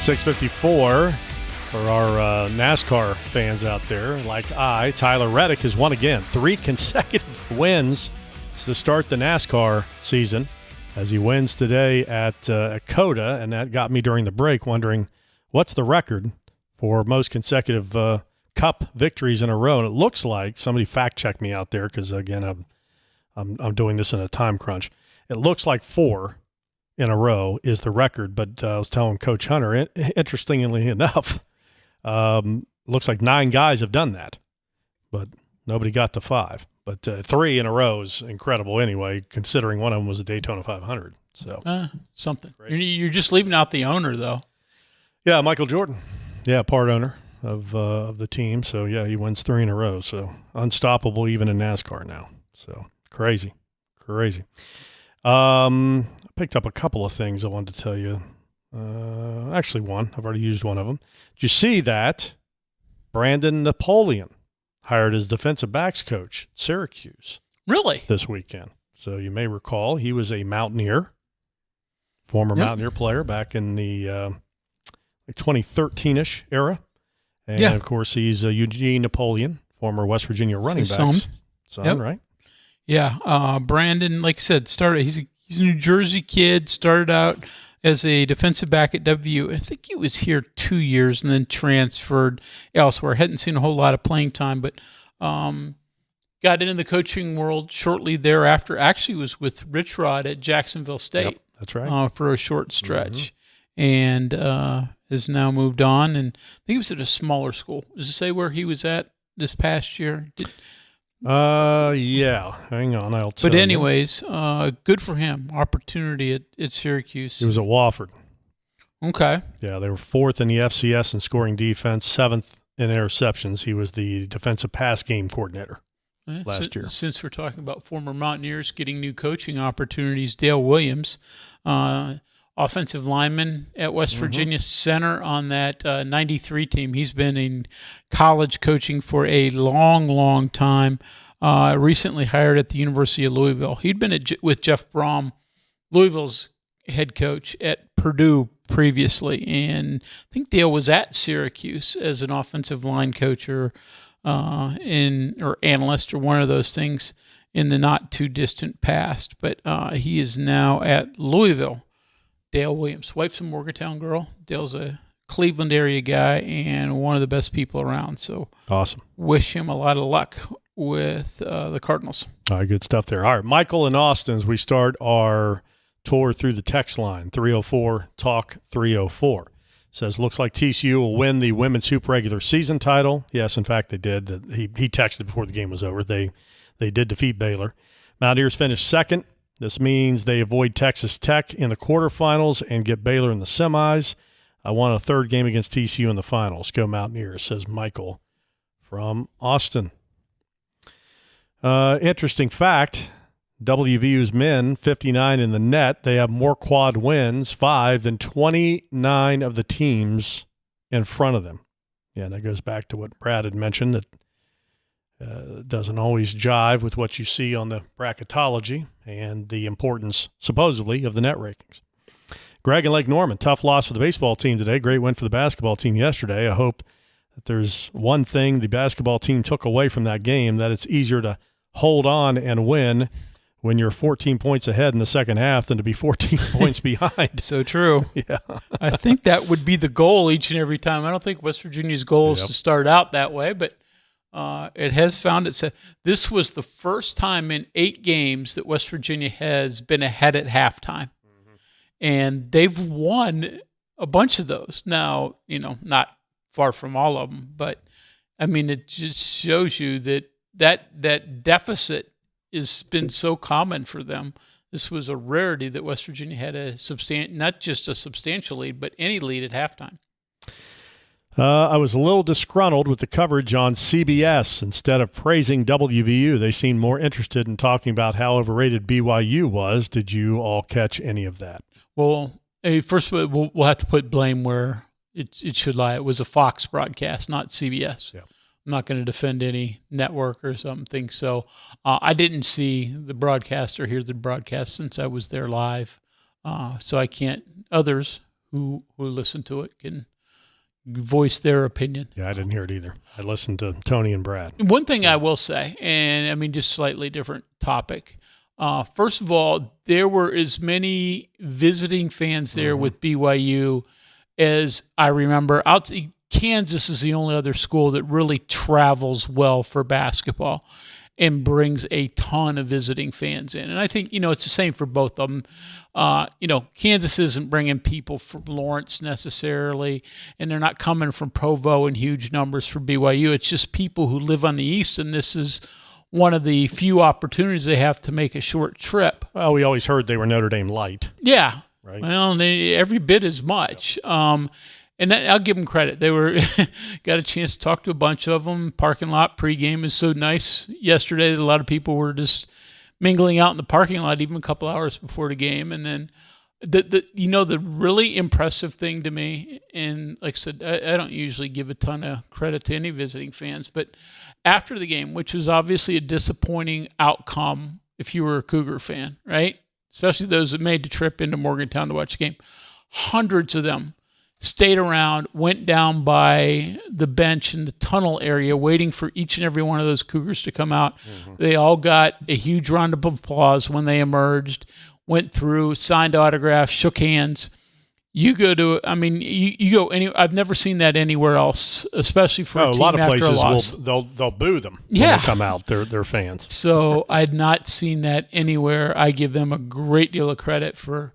.654 for our NASCAR fans out there. Like Tyler Reddick has won again. 3 consecutive wins to start the NASCAR season as he wins today at COTA, and that got me during the break wondering what's the record for most consecutive Cup victories in a row. And it looks like, somebody fact-check me out there because, again, I'm doing this in a time crunch. It looks like 4 in a row is the record, but I was telling Coach Hunter, interestingly enough, looks like 9 guys have done that, but nobody got to 5. But 3 in a row is incredible anyway, considering one of them was the Daytona 500. So something. You're just leaving out the owner, though. Yeah, Michael Jordan. Yeah, part owner of the team. So, yeah, he wins 3 in a row. So, unstoppable even in NASCAR now. So, crazy. Picked up a couple of things I wanted to tell you. Actually, one. I've already used one of them. Did you see that Brandon Napoleon hired as defensive backs coach at Syracuse? Really? This weekend. So you may recall he was a Mountaineer, former Mountaineer player back in the 2013-ish era. And, of course, he's Eugene Napoleon, former West Virginia running backs. Son, right? Yeah. Brandon, like I said, he's a New Jersey kid, started out as a defensive back at WVU. I think he was here 2 years and then transferred elsewhere. Hadn't seen a whole lot of playing time, but got into the coaching world shortly thereafter. Actually was with Rich Rod at Jacksonville State. Yep, that's right. For a short stretch. And has now moved on. And I think he was at a smaller school. Does it say where he was at this past year? Yeah. Hang on, I'll tell you. But anyways, good for him. Opportunity at Syracuse. He was at Wofford. Okay. Yeah, they were 4th in the FCS in scoring defense, 7th in interceptions. He was the defensive pass game coordinator last year. Since we're talking about former Mountaineers getting new coaching opportunities, Dale Williams, offensive lineman at West Virginia, center on that 93 team. He's been in college coaching for a long, long time. Recently hired at the University of Louisville. He'd been with Jeff Brom, Louisville's head coach at Purdue previously, and I think Dale was at Syracuse as an offensive line coach or analyst or one of those things in the not too distant past. But he is now at Louisville. Dale Williams, wife's a Morgantown girl. Dale's a Cleveland area guy and one of the best people around. So awesome. Wish him a lot of luck with the Cardinals. All right, good stuff there. All right, Michael in Austin, as we start our tour through the text line, 304-TALK-304. Says, looks like TCU will win the women's hoop regular season title. Yes, in fact, they did. He texted before the game was over. They did defeat Baylor. Mountaineers finished second. This means they avoid Texas Tech in the quarterfinals and get Baylor in the semis. I want a third game against TCU in the finals. Go Mountaineers, says Michael from Austin. Interesting fact, WVU's men, 59 in the net. They have more quad wins, 5, than 29 of the teams in front of them. Yeah, and that goes back to what Brad had mentioned, that doesn't always jive with what you see on the bracketology and the importance, supposedly, of the net rankings. Greg in Lake Norman, tough loss for the baseball team today. Great win for the basketball team yesterday. I hope that there's one thing the basketball team took away from that game, that it's easier to hold on and win when you're 14 points ahead in the second half than to be 14 points behind. So true. Yeah. I think that would be the goal each and every time. I don't think West Virginia's goal is to start out that way, but it has found itself. This was the first time in 8 games that West Virginia has been ahead at halftime. And they've won a bunch of those. Now, not far from all of them, but, I mean, it just shows you that deficit has been so common for them. This was a rarity that West Virginia had not just a substantial lead, but any lead at halftime. I was a little disgruntled with the coverage on CBS. Instead of praising WVU, they seemed more interested in talking about how overrated BYU was. Did you all catch any of that? Well, first of all, we'll have to put blame where it should lie. It was a Fox broadcast, not CBS. Yeah. I'm not going to defend any network or something. So I didn't see the broadcast or hear the broadcast since I was there live. So I can't. Others who listen to it can voice their opinion. Yeah, I didn't hear it either. I listened to Tony and Brad. One thing I will say, and I mean just slightly different topic. First of all, there were as many visiting fans there with BYU as I remember. Kansas is the only other school that really travels well for basketball and brings a ton of visiting fans in. And I think, it's the same for both of them. Kansas isn't bringing people from Lawrence necessarily, and they're not coming from Provo in huge numbers for BYU. It's just people who live on the East, and this is one of the few opportunities they have to make a short trip. Well, we always heard they were Notre Dame light. Yeah. Right. Well, every bit as much. And I'll give them credit. They got a chance to talk to a bunch of them. Parking lot pregame is so nice yesterday that a lot of people were just mingling out in the parking lot even a couple hours before the game. And then the really impressive thing to me, and like I said, I don't usually give a ton of credit to any visiting fans, but after the game, which was obviously a disappointing outcome if you were a Cougar fan, right? Especially those that made the trip into Morgantown to watch the game. Hundreds of them stayed around, went down by the bench in the tunnel area, waiting for each and every one of those Cougars to come out. They all got a huge round of applause when they emerged, went through, signed autographs, shook hands. You go to, I mean, you go any. I've never seen that anywhere else, especially for a team lot of after places a loss. they'll boo them Yeah. when they come out. Their fans. So I'd not seen that anywhere. I give them a great deal of credit for,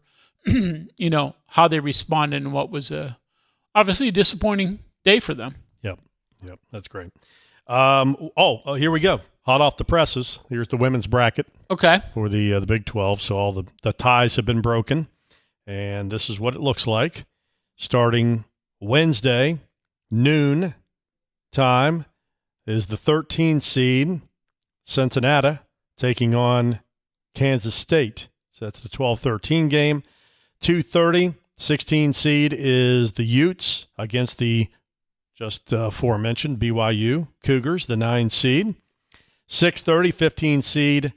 how they responded and what was obviously a disappointing day for them. Yep, that's great. Here we go. Hot off the presses. Here's the women's bracket. Okay. For the Big 12. So all the ties have been broken. And this is what it looks like. Starting Wednesday, noon time, is the 13 seed, Cincinnati, taking on Kansas State. So that's the 12-13 game. 2:30, 16 seed is the Utes against the just aforementioned BYU Cougars, the 9 seed. 6:30, 15 seed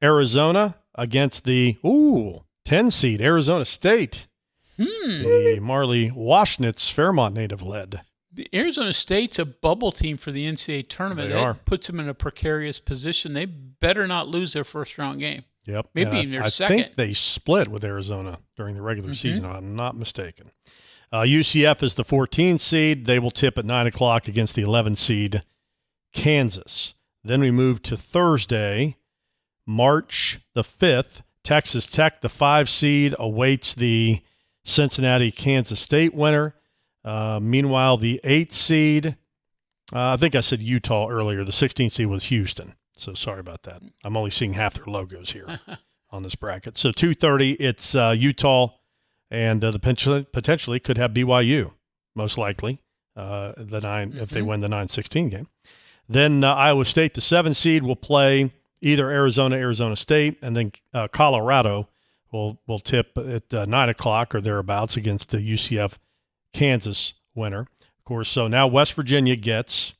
Arizona against the 10 seed Arizona State. The Marley Washnitz Fairmont native led. The Arizona State's a bubble team for the NCAA tournament. They are. Puts them in a precarious position. They better not lose their first round game. Yep. Maybe even their second. I think they split with Arizona during the regular season, if I'm not mistaken. UCF is the 14 seed. They will tip at 9 o'clock against the 11 seed Kansas. Then we move to Thursday, March the 5th. Texas Tech, the 5 seed, awaits the Cincinnati-Kansas State winner. Meanwhile, the 8 seed, I think I said Utah earlier. The 16 seed was Houston. So sorry about that. I'm only seeing half their logos here on this bracket. So 2:30, it's Utah, and potentially could have BYU, most likely, if they win the 9-16 game. Then Iowa State, the 7 seed, will play either Arizona State, and then Colorado will tip at 9 o'clock or thereabouts against the UCF Kansas winner. Of course, so now West Virginia gets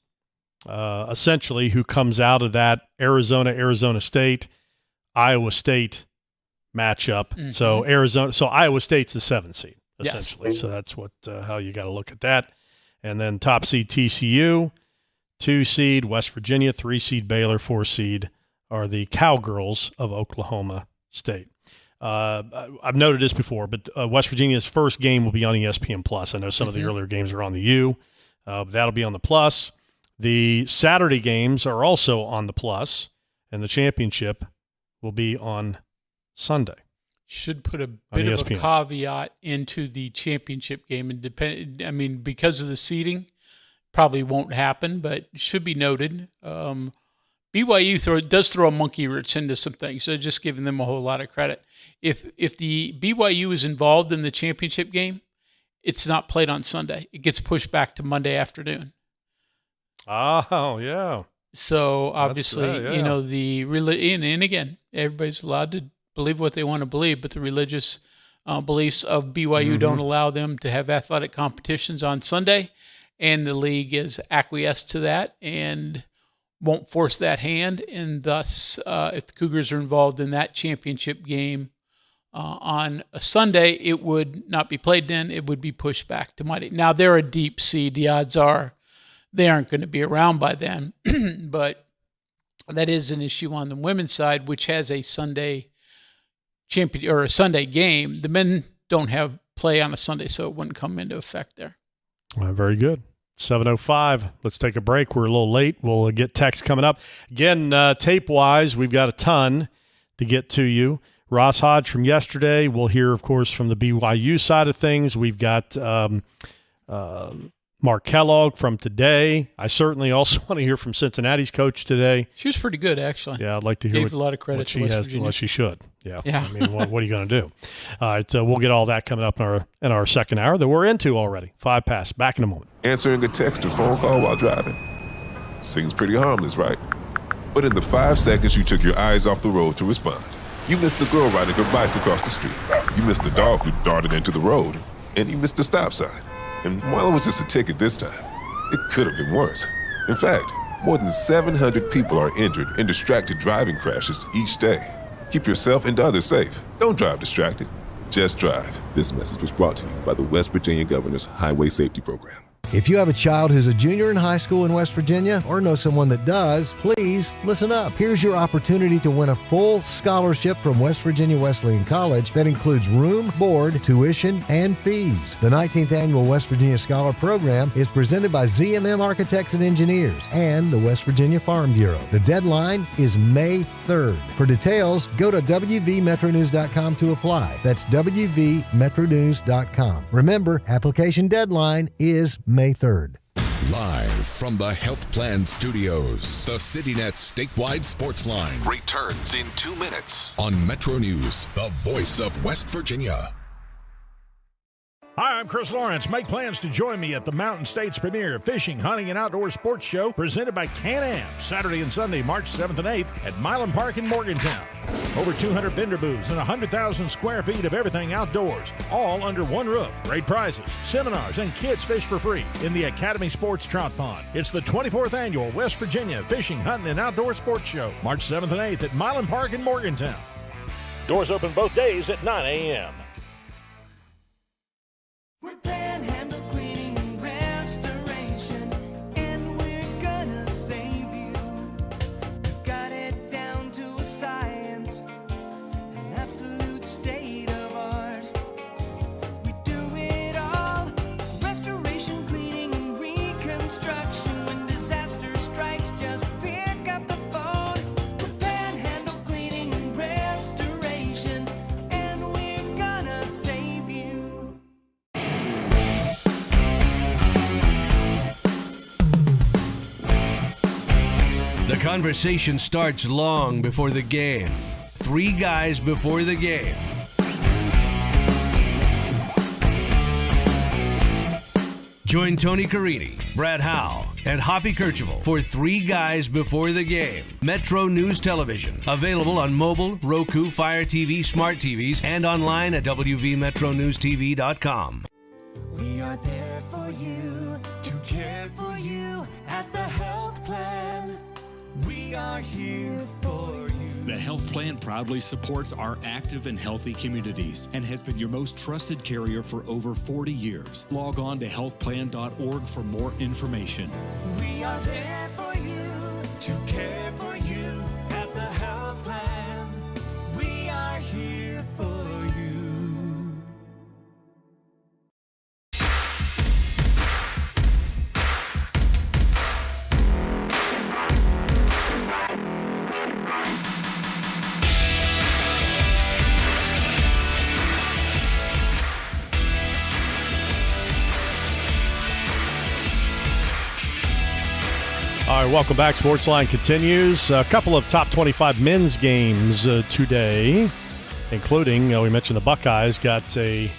essentially who comes out of that Arizona State, Iowa State matchup. Mm-hmm. So Iowa State's the 7 seed, essentially. Yes. So that's what how you got to look at that. And then top seed TCU, 2 seed West Virginia, 3 seed Baylor, 4 seed are the Cowgirls of Oklahoma State. I've noted this before, but West Virginia's first game will be on ESPN Plus. I know some of the earlier games are on the U. That'll be on the Plus. The Saturday games are also on the Plus, and the championship will be on Sunday. Should put a bit of a caveat into the championship game, and because of the seeding, probably won't happen, but should be noted. BYU does throw a monkey wrench into some things, so just giving them a whole lot of credit. If the BYU is involved in the championship game, it's not played on Sunday. It gets pushed back to Monday afternoon. Oh, yeah. So obviously, and again, everybody's allowed to believe what they want to believe, but the religious beliefs of BYU don't allow them to have athletic competitions on Sunday, and the league is acquiesced to that and won't force that hand, and thus, if the Cougars are involved in that championship game on a Sunday, it would not be played then. It would be pushed back to Monday. Now, they're a deep seed. The odds are they aren't going to be around by then, but that is an issue on the women's side, which has a Sunday champion or a Sunday game. The men don't have play on a Sunday, so it wouldn't come into effect there. Very good. 7:05. Let's take a break. We're a little late. We'll get text coming up. Again, tape-wise, we've got a ton to get to you. Ross Hodge from yesterday. We'll hear, of course, from the BYU side of things. We've got Mark Kellogg from today. I certainly also want to hear from Cincinnati's coach today. She was pretty good, actually. Yeah, I'd like to hear Gave a lot of credit to West Virginia. What she should. Yeah. I mean, what are you going to do? All right, so we'll get all that coming up in our second hour that we're into already. 5 past. Back in a moment. Answering a text or phone call while driving. Seems pretty harmless, right? But in the 5 seconds you took your eyes off the road to respond, you missed the girl riding her bike across the street. You missed the dog who darted into the road. And you missed the stop sign. And while it was just a ticket this time, it could have been worse. In fact, more than 700 people are injured in distracted driving crashes each day. Keep yourself and others safe. Don't drive distracted. Just drive. This message was brought to you by the West Virginia Governor's Highway Safety Program. If you have a child who's a junior in high school in West Virginia or know someone that does, please listen up. Here's your opportunity to win a full scholarship from West Virginia Wesleyan College that includes room, board, tuition, and fees. The 19th Annual West Virginia Scholar Program is presented by ZMM Architects and Engineers and the West Virginia Farm Bureau. The deadline is May 3rd. For details, go to wvmetronews.com to apply. That's wvmetronews.com. Remember, application deadline is May 3rd. Live from the Health Plan Studios, the CityNet statewide Sportsline returns in 2 minutes on Metro News, the voice of West Virginia. Hi, I'm Chris Lawrence. Make plans to join me at the Mountain States premier fishing, hunting, and outdoor sports show presented by Can-Am, Saturday and Sunday, March 7th and 8th at Milan Park in Morgantown. Over 200 vendor booths and 100,000 square feet of everything outdoors, all under one roof. Great prizes, seminars, and kids fish for free in the Academy Sports Trout Pond. It's the 24th Annual West Virginia Fishing, Hunting, and Outdoor Sports Show, March 7th and 8th at Milan Park in Morgantown. Doors open both days at 9 a.m. We're Panhandle Cleaning and Restoration, and we're gonna save you. We've got it down to a science, an absolute state of art. We do it all, restoration, cleaning, and reconstruction. When disaster strikes, just pick up the phone. We're Panhandle Cleaning and Restoration, and we're gonna save you. The conversation starts long before the game. 3 guys before the game. Join Tony Carini, Brad Howe, and Hoppy Kercheval for 3 guys before the game. Metro News Television. Available on mobile, Roku, Fire TV, smart TVs, and online at wvmetronewstv.com. We are there for you, to care for you at the Health Plan. We are here for you. The Health Plan proudly supports our active and healthy communities and has been your most trusted carrier for over 40 years. Log on to healthplan.org for more information. We are there for you, to care for you at the Health Plan. We are here for you. All right, welcome back. Sportsline continues. A couple of top 25 men's games today, including, we mentioned the Buckeyes got a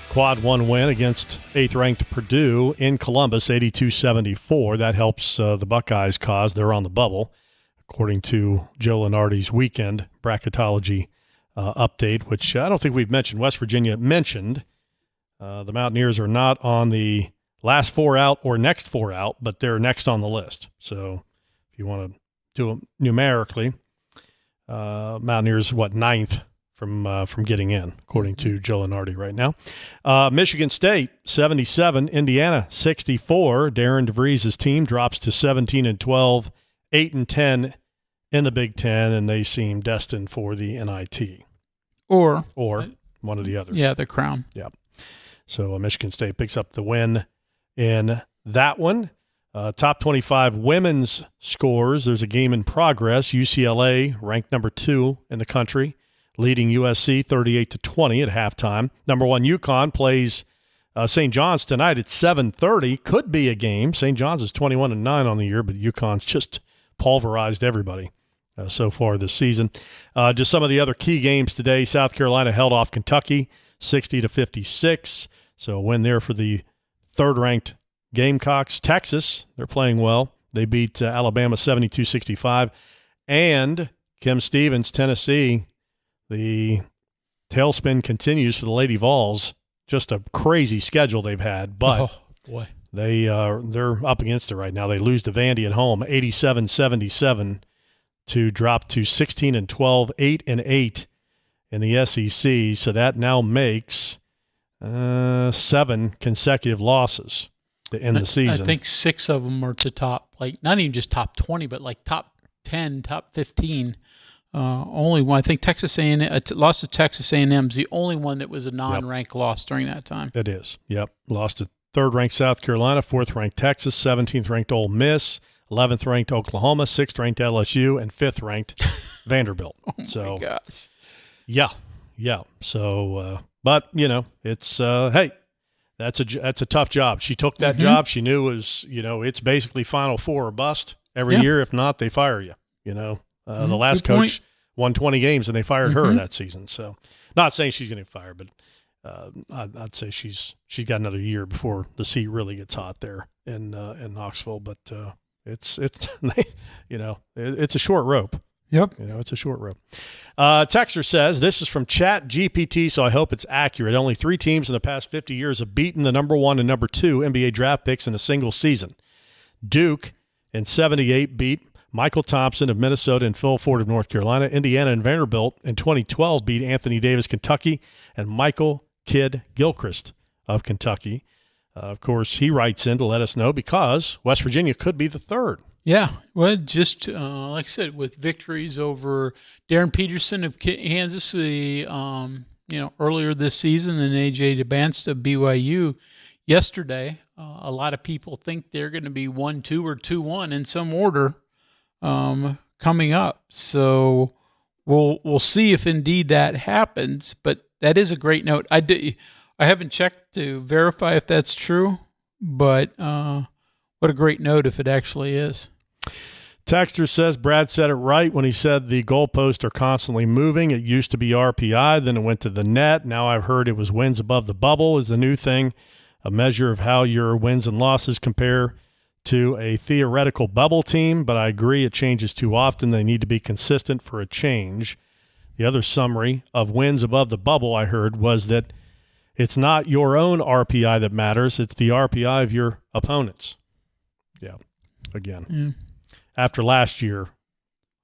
quad 1 win against 8th-ranked Purdue in Columbus, 82-74. That helps the Buckeyes' cause. They're on the bubble, according to Joe Lenardi's weekend bracketology update, which I don't think we've mentioned. West Virginia mentioned. The Mountaineers are not on the last 4 out or next 4 out, but they're next on the list. So if you want to do it numerically, Mountaineers, 9th from getting in, according to Joe Lenardi right now. Michigan State, 77. Indiana, 64. Darren DeVries' team drops to 17-12, 8-10 in the Big Ten, and they seem destined for the NIT. Or one of the others. Yeah, the crown. Yeah. So Michigan State picks up the win in that one. Top 25 women's scores. There's a game in progress. UCLA, ranked number 2 in the country, leading USC 38-20 at halftime. Number 1 UConn plays St. John's tonight at 7:30. Could be a game. St. John's is 21-9 on the year, but UConn's just pulverized everybody so far this season. Just some of the other key games today. South Carolina held off Kentucky 60-56. So a win there for the 3rd-ranked Gamecocks. Texas, they're playing well. They beat Alabama 72-65. And Kim Stevens, Tennessee, the tailspin continues for the Lady Vols. Just a crazy schedule they've had, but boy, they're up against it right now. They lose to Vandy at home, 87-77, to drop to 16-12, 8-8 in the SEC. So that now makes 7 consecutive losses to end the season. I think 6 of them are to top, like not even just top 20, but like top 10, top 15. Only one, I think Texas A&M lost to Texas A&M is the only one that was a non-ranked loss during that time. It is. Yep. Lost to 3rd-ranked South Carolina, 4th-ranked Texas, 17th-ranked Ole Miss, 11th-ranked Oklahoma, 6th-ranked LSU, and 5th-ranked Vanderbilt. My gosh. Yeah. So, but it's hey, that's a tough job. She took that job. She knew it was it's basically Final Four or bust every year. If not, they fire you. The last coach won 20 games and they fired her that season. So, not saying she's going to fire, but I'd say she's got another year before the seat really gets hot there in Knoxville. But it's it's a short rope. Yep. It's a short rope. Texter says, this is from Chat GPT, so I hope it's accurate. Only 3 teams in the past 50 years have beaten the number 1 and number 2 NBA draft picks in a single season. Duke in 78 beat Michael Thompson of Minnesota and Phil Ford of North Carolina. Indiana and Vanderbilt in 2012 beat Anthony Davis, Kentucky, and Michael Kidd Gilchrist of Kentucky. Of course, he writes in to let us know because West Virginia could be the 3rd. Yeah, well, just like I said, with victories over Darren Peterson of Kansas, earlier this season, and AJ DeBanst of BYU yesterday. A lot of people think they're going to be 1-2 or 2-1 in some order coming up. So we'll see if indeed that happens. But that is a great note. I haven't checked to verify if that's true, but what a great note if it actually is. Texter says Brad said it right when he said the goalposts are constantly moving. It used to be RPI, then it went to the net. Now I've heard it was wins above the bubble is the new thing, a measure of how your wins and losses compare to a theoretical bubble team, but I agree it changes too often. They need to be consistent for a change. The other summary of wins above the bubble I heard was that it's not your own RPI that matters. It's the RPI of your opponents. Yeah, again. Yeah. After last year,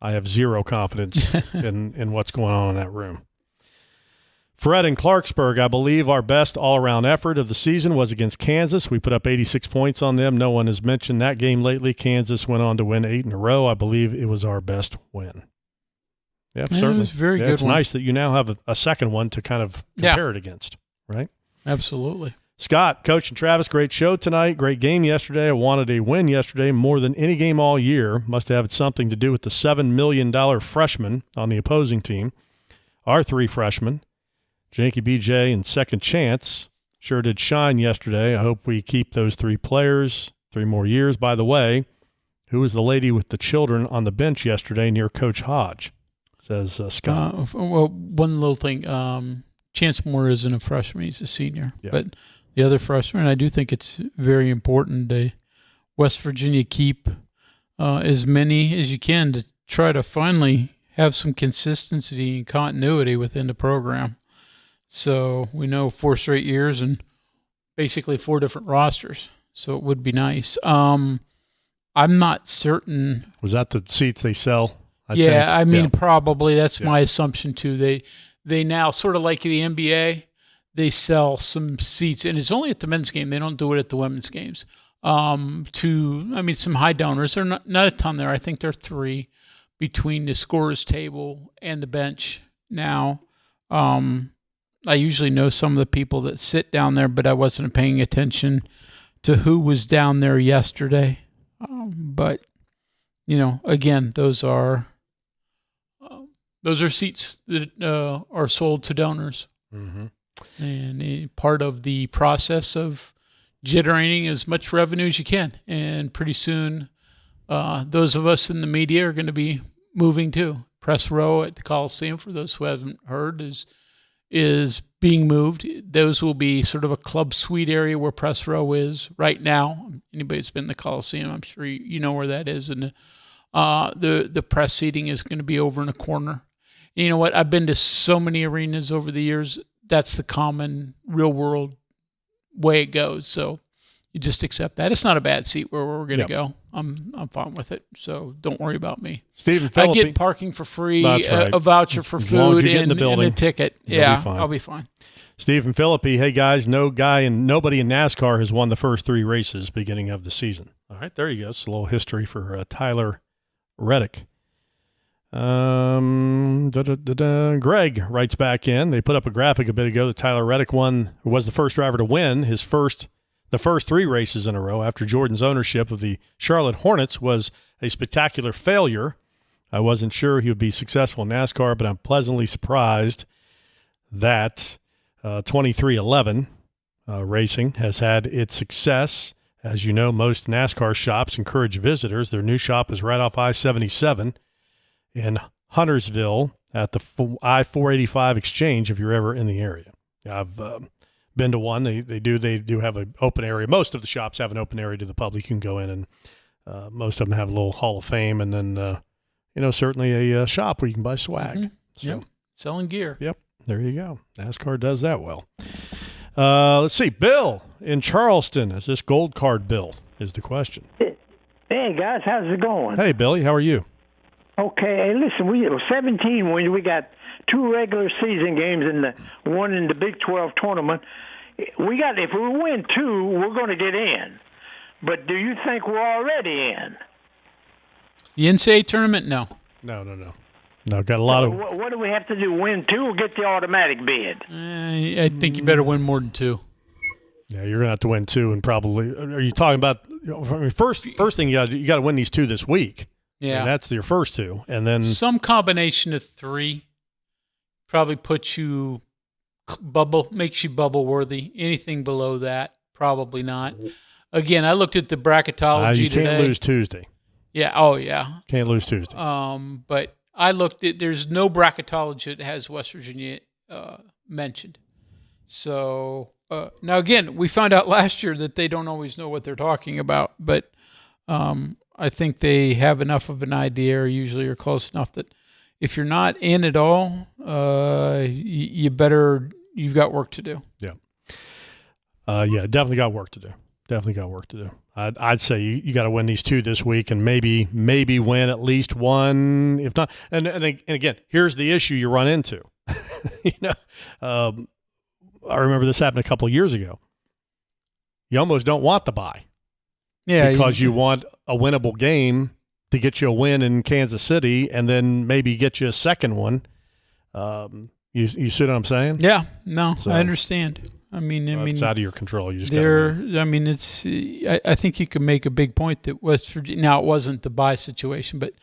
I have zero confidence in what's going on in that room. Fred in Clarksburg, I believe our best all-around effort of the season was against Kansas. We put up 86 points on them. No one has mentioned that game lately. Kansas went on to win 8 in a row. I believe it was our best win. Yeah, certainly. It was a very good It's one. nice that you now have a second one to kind of compare it against, right? Absolutely. Scott, Coach and Travis, great show tonight. Great game yesterday. I wanted a win yesterday more than any game all year. Must have something to do with the $7 million freshman on the opposing team. Our 3 freshmen, Janky BJ and Second Chance, sure did shine yesterday. I hope we keep those 3 players 3 more years. By the way, who was the lady with the children on the bench yesterday near Coach Hodge? Says Scott. Well, one little thing. Chance Moore isn't a freshman. He's a senior. Yeah. But the other freshmen, I do think it's very important to West Virginia keep as many as you can to try to finally have some consistency and continuity within the program. So we know 4 straight years and basically 4 different rosters. So it would be nice. I'm not certain. Was that the seats they sell? I mean, probably. That's my assumption, too. They now, sort of like the NBA, they sell some seats. And it's only at the men's game. They don't do it at the women's games. Some high donors. They're not a ton there. I think there are 3 between the scorer's table and the bench now. I usually know some of the people that sit down there, but I wasn't paying attention to who was down there yesterday. But, again, those are seats that are sold to donors. Mm-hmm. And part of the process of generating as much revenue as you can. And pretty soon, those of us in the media are going to be moving too. Press row at the Coliseum, for those who haven't heard, is being moved. Those will be sort of a club suite area where press row is right now. Anybody that's been in the Coliseum, I'm sure you know where that is. And the press seating is going to be over in a corner. And you know what? I've been to so many arenas over the years. That's the common real world way it goes. So you just accept that. It's not a bad seat where we're going to go. I'm fine with it, so don't worry about me. Stephen I Philippi. get parking for free, That's right. a voucher for As long as food, you get in the building, and a ticket. you'll Yeah, be fine. I'll be fine. Stephen Philippi, hey guys, nobody in NASCAR has won the first 3 races beginning of the season. All right, there you go. It's a little history for Tyler Reddick. Greg writes back in. They put up a graphic a bit ago that Tyler Reddick was the first driver to win the first 3 races in a row after Jordan's ownership of the Charlotte Hornets was a spectacular failure. I wasn't sure he would be successful in NASCAR, but I'm pleasantly surprised that 2311 Racing has had its success. As you know, most NASCAR shops encourage visitors. Their new shop is right off I-77 in Huntersville at the I-485 exchange if you're ever in the area. I've been to one. They do have an open area. Most of the shops have an open area to the public. You can go in, and most of them have a little Hall of Fame, and then certainly a shop where you can buy swag. Mm-hmm. So, yep. Selling gear. Yep. There you go. NASCAR does that well. Let's see. Bill in Charleston. Is this gold card Bill is the question. Hey, guys. How's it going? Hey, Billy. How are you? Okay. Hey, listen, we 17 wins. We got 2 regular season games and one in the Big 12 tournament. If we win 2, we're going to get in. But do you think we're already in? The NCAA tournament? No. No, got a lot of. What do we have to do? Win 2 or get the automatic bid? I think you better win more than 2. Yeah, you're gonna have to win 2, and probably. Are you talking about? I mean, first thing you got to win these 2 this week. Yeah, and that's your first 2, and then some combination of 3 probably puts you makes you bubble worthy. Anything below that, probably not. Again, I looked at the bracketology you today. Can't lose Tuesday. Yeah. Oh, yeah. Can't lose Tuesday. But I looked at. There's no bracketology that has West Virginia mentioned. So now again, we found out last year that they don't always know what they're talking about, but I think they have enough of an idea, or usually are close enough that if you're not in at all, you've got work to do. Yeah. Definitely got work to do. I'd say you got to win these 2 this week, and maybe win at least 1, if not. And again, here's the issue you run into. I remember this happened a couple of years ago. You almost don't want the bye, because you want a winnable game to get you a win in Kansas City, and then maybe get you a second one. You see what I'm saying? Yeah. No, I understand. I mean, it's out of your control. You just I think you can make a big point that West Virginia. Now, it wasn't the bye situation, but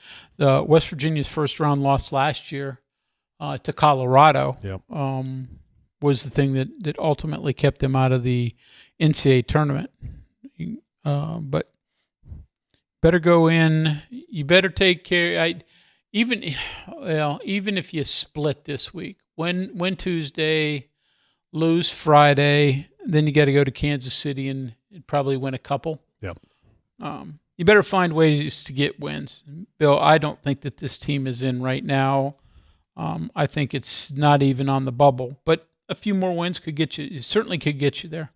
West Virginia's first round loss last year to Colorado was the thing that ultimately kept them out of the NCAA tournament. But better go in. You better take care. Even if you split this week, win Tuesday, lose Friday, then you got to go to Kansas City and probably win a couple. Yep. You better find ways to get wins. Bill, I don't think that this team is in right now. I think it's not even on the bubble, but a few more wins certainly could get you there.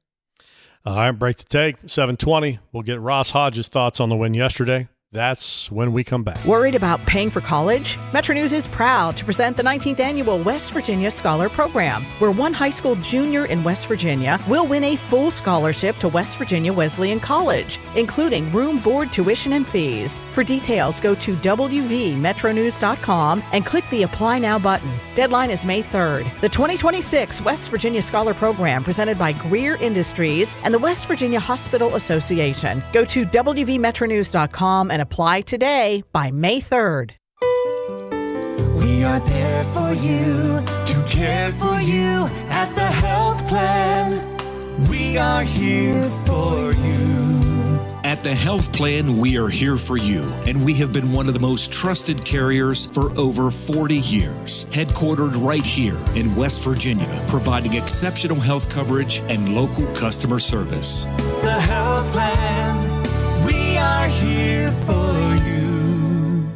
All right, break the take, 7:20. We'll get Ross Hodges' thoughts on the win yesterday. That's when we come back. Worried about paying for college? Metro News is proud to present the 19th Annual West Virginia Scholar Program, where one high school junior in West Virginia will win a full scholarship to West Virginia Wesleyan College, including room, board, tuition, and fees. For details, go to wvmetronews.com and click the Apply Now button. Deadline is May 3rd. The 2026 West Virginia Scholar Program, presented by Greer Industries and the West Virginia Hospital Association. Go to wvmetronews.com and apply today by May 3rd. We are there for you, to care for you at the health plan. We are here for you. At the Health Plan, we are here for you, and we have been one of the most trusted carriers for over 40 years. Headquartered right here in West Virginia, providing exceptional health coverage and local customer service. The Health Plan, we are here for you.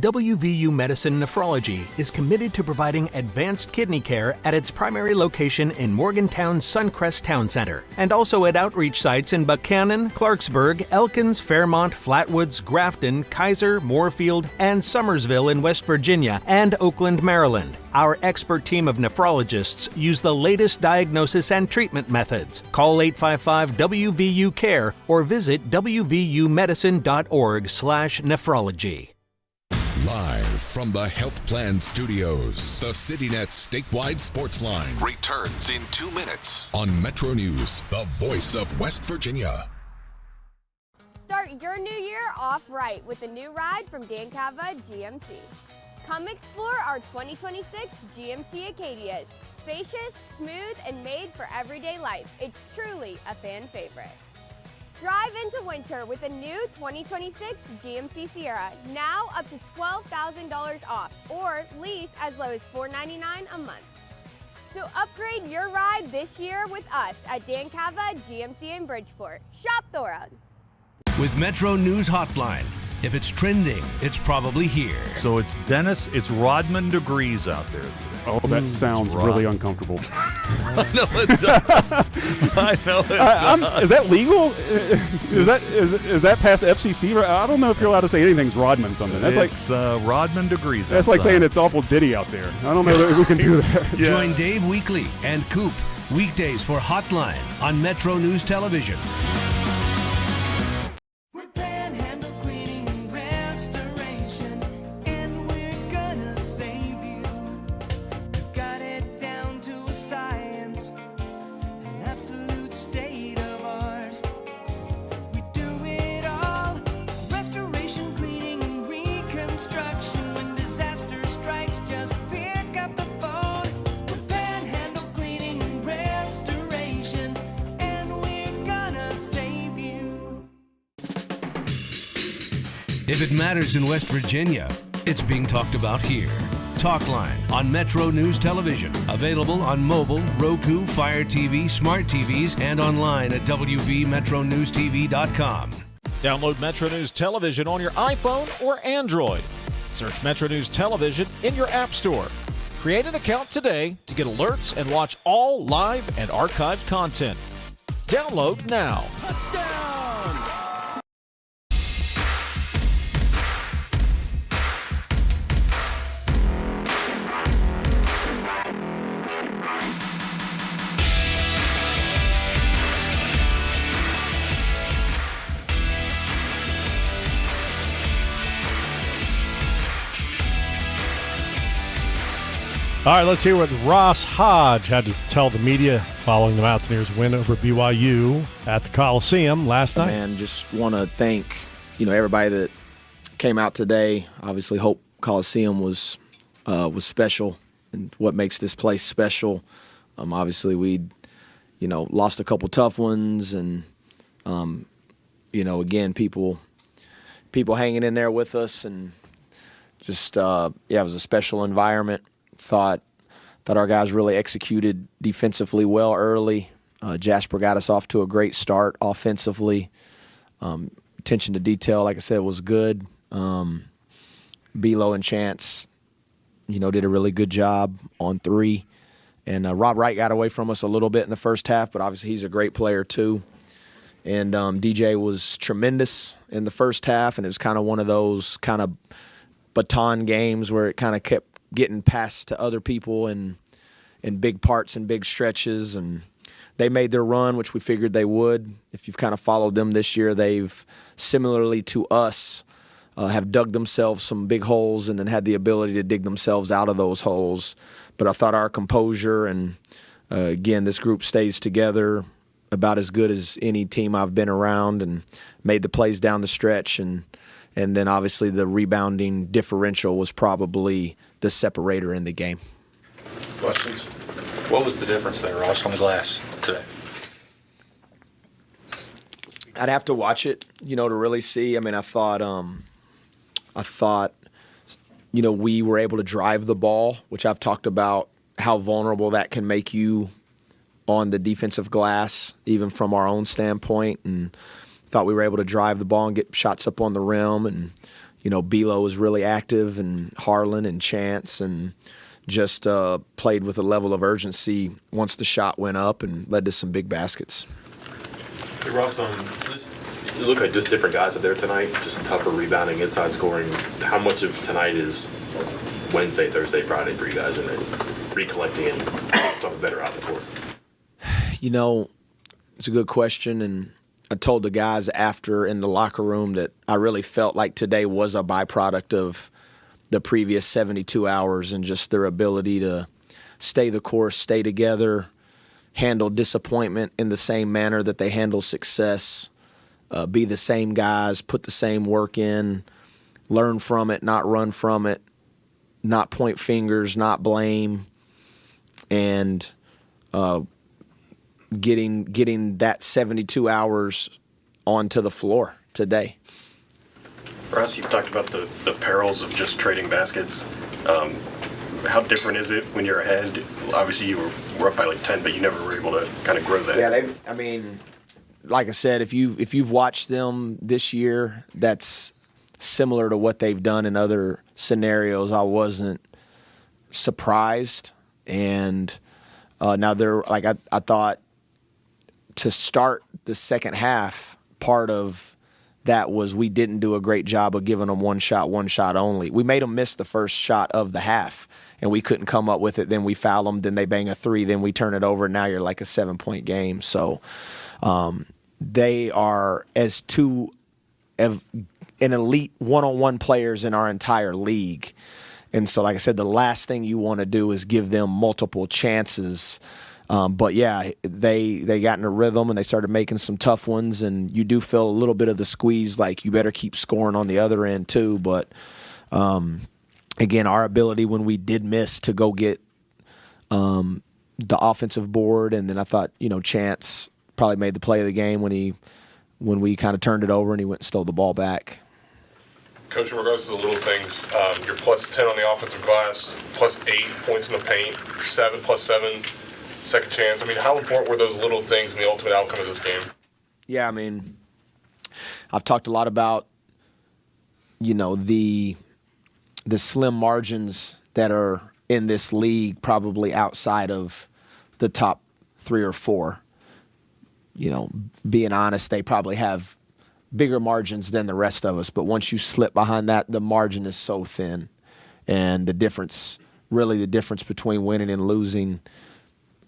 WVU Medicine Nephrology is committed to providing advanced kidney care at its primary location in Morgantown's Suncrest Town Center, and also at outreach sites in Buchanan, Clarksburg, Elkins, Fairmont, Flatwoods, Grafton, Kaiser, Moorfield, and Summersville in West Virginia, and Oakland, Maryland. Our expert team of nephrologists use the latest diagnosis and treatment methods. Call 855-WVU-CARE or visit wvumedicine.org/nephrology. Live from the Health Plan Studios, the CityNet statewide Sportsline returns in 2 minutes on Metro News, the voice of West Virginia. Start your new year off right with a new ride from Dan Cava GMC. Come explore our 2026 GMC Acadias. Spacious, smooth, and made for everyday life. It's truly a fan favorite. Drive into winter with a new 2026 GMC Sierra, now up to $12,000 off, or lease as low as $499 a month. So upgrade your ride this year with us at Dan Cava GMC in Bridgeport. Shop Thora. With Metro News Hotline. If it's trending, it's probably here. So it's Dennis, it's Rodman degrees out there today. Oh, that sounds really uncomfortable. I know it does. I know it does. Is that legal? Is that past FCC? I don't know if you're allowed to say anything's Rodman something. That's it's Rodman degrees. That's like saying it's awful Diddy out there. I don't know that we can do that. Yeah. Join Dave Weekly and Coop weekdays for Hotline on Metro News Television. If it matters in West Virginia, it's being talked about here. Talkline on Metro News Television. Available on mobile, Roku, Fire TV, smart TVs, and online at wvmetronewstv.com. Download Metro News Television on your iPhone or Android. Search Metro News Television in your app store. Create an account today to get alerts and watch all live and archived content. Download now. Touchdown! All right, let's hear what Ross Hodge had to tell the media following the Mountaineers' win over BYU at the Coliseum last night. Man, just want to thank everybody that came out today. Obviously, Hope Coliseum was special, and what makes this place special. Obviously, we lost a couple tough ones, and again, people hanging in there with us, and just it was a special environment. Thought our guys really executed defensively well early. Jasper got us off to a great start offensively. Attention to detail, like I said, was good. Belo and Chance, did a really good job on three. And Rob Wright got away from us a little bit in the first half, but obviously he's a great player too. And DJ was tremendous in the first half, and it was kind of one of those kind of baton games where it kind of kept getting passed to other people in big parts and big stretches, and they made their run, which we figured they would. If you've kind of followed them this year, they've, similarly to us, have dug themselves some big holes and then had the ability to dig themselves out of those holes. But I thought our composure and, again, this group stays together about as good as any team I've been around, and made the plays down the stretch, and then obviously the rebounding differential was probably the separator in the game. Questions? What was the difference there, Ross, on the glass today? I'd have to watch it, to really see. I mean, I thought, we were able to drive the ball, which I've talked about how vulnerable that can make you on the defensive glass, even from our own standpoint, and thought we were able to drive the ball and get shots up on the rim, and Belo was really active, and Harlan and Chance, and just played with a level of urgency once the shot went up and led to some big baskets. Hey, Ross, you look like just different guys up there tonight, just tougher rebounding, inside scoring. How much of tonight is Wednesday, Thursday, Friday for you guys, and then recollecting and getting something better out the court? It's a good question, and I told the guys after in the locker room that I really felt like today was a byproduct of the previous 72 hours and just their ability to stay the course, stay together, handle disappointment in the same manner that they handle success, be the same guys, put the same work in, learn from it, not run from it, not point fingers, not blame, and getting that 72 hours onto the floor today. Ross, you've talked about the perils of just trading baskets. How different is it when you're ahead? Obviously, you were up by like 10, but you never were able to kind of grow that. Yeah, like I said, if you've watched them this year, that's similar to what they've done in other scenarios. I wasn't surprised, and now they're like I thought to start the second half. Part of that was we didn't do a great job of giving them one shot only. We made them miss the first shot of the half, and we couldn't come up with it. Then we foul them, then they bang a three, then we turn it over, and now you're like a 7-point game. So they are as two an elite one-on-one players in our entire league. And so, like I said, the last thing you want to do is give them multiple chances. But, yeah, they got in a rhythm and they started making some tough ones, and you do feel a little bit of the squeeze, like you better keep scoring on the other end too. But, again, our ability when we did miss to go get the offensive board, and then I thought, Chance probably made the play of the game when we kind of turned it over and he went and stole the ball back. Coach, in regards to the little things, you're plus 10 on the offensive glass, plus 8 points in the paint, 7+7 second chance. How important were those little things in the ultimate outcome of this game? Yeah, I've talked a lot about, the slim margins that are in this league, probably outside of the top 3 or 4. Being honest, they probably have bigger margins than the rest of us. But once you slip behind that, the margin is so thin. And the difference between winning and losing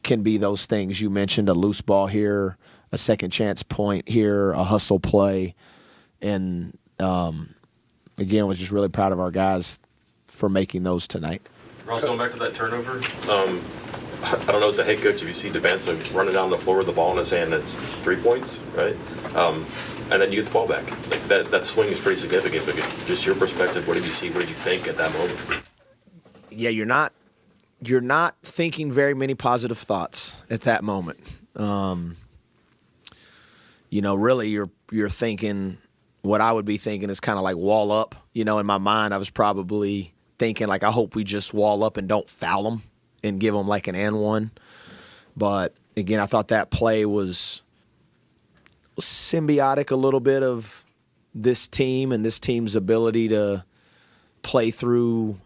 can be those things you mentioned, a loose ball here, a second chance point here, a hustle play. And, again, was just really proud of our guys for making those tonight. Ross, going back to that turnover, I don't know, as a head coach, if you see Devanza running down the floor with the ball in his hand, that's 3 points, right? And then you get the ball back. Like that swing is pretty significant. But just your perspective, what did you see? What did you think at that moment? Yeah, you're not thinking very many positive thoughts at that moment. Really you're thinking, what I would be thinking is kind of like wall up. In my mind, I was probably thinking like, I hope we just wall up and don't foul them and give them like an and one. But again, I thought that play was symbiotic a little bit of this team and this team's ability to play through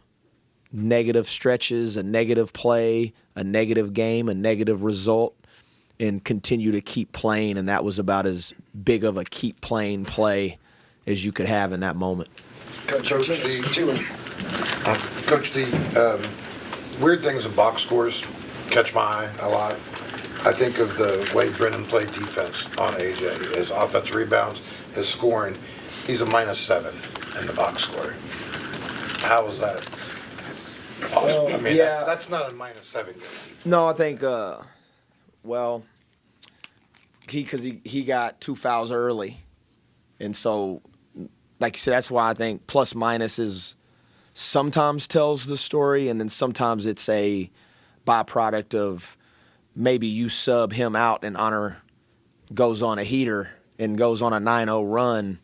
negative stretches, a negative play, a negative game, a negative result, and continue to keep playing. And that was about as big of a keep playing play as you could have in that moment. Coach, the weird things in box scores catch my eye a lot. I think of the way Brennan played defense on AJ, his offensive rebounds, his scoring. He's a -7 in the box score. How is that possible? That's not a -7 game. No, I think, he got 2 fouls early. And so, like you said, that's why I think plus minus is sometimes tells the story, and then sometimes it's a byproduct of maybe you sub him out and Honor goes on a heater and goes on a 9-0 run.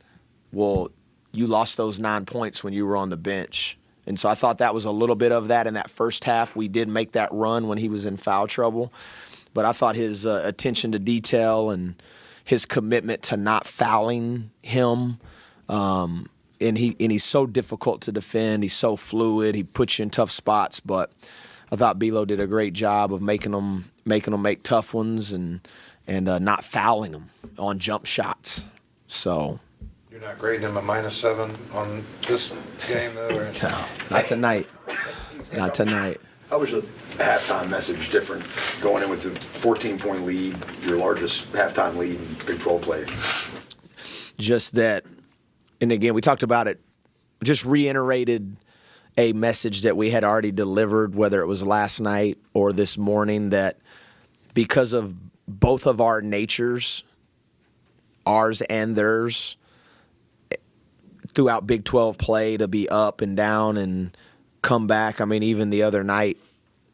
Well, you lost those 9 points when you were on the bench. And so I thought that was a little bit of that in that first half. We did make that run when he was in foul trouble. But I thought his attention to detail and his commitment to not fouling him and he's so difficult to defend. He's so fluid. He puts you in tough spots. But I thought Belo did a great job of making them make tough ones and not fouling them on jump shots. So You're not grading him a -7 on this game, though? Or? no, not tonight. Not tonight. How was the halftime message different going in with a 14-point lead, your largest halftime lead in Big 12 play? Just that, and again, we talked about it, just reiterated a message that we had already delivered, whether it was last night or this morning, that because of both of our natures, ours and theirs, throughout Big 12 play, to be up and down and come back. I mean, even the other night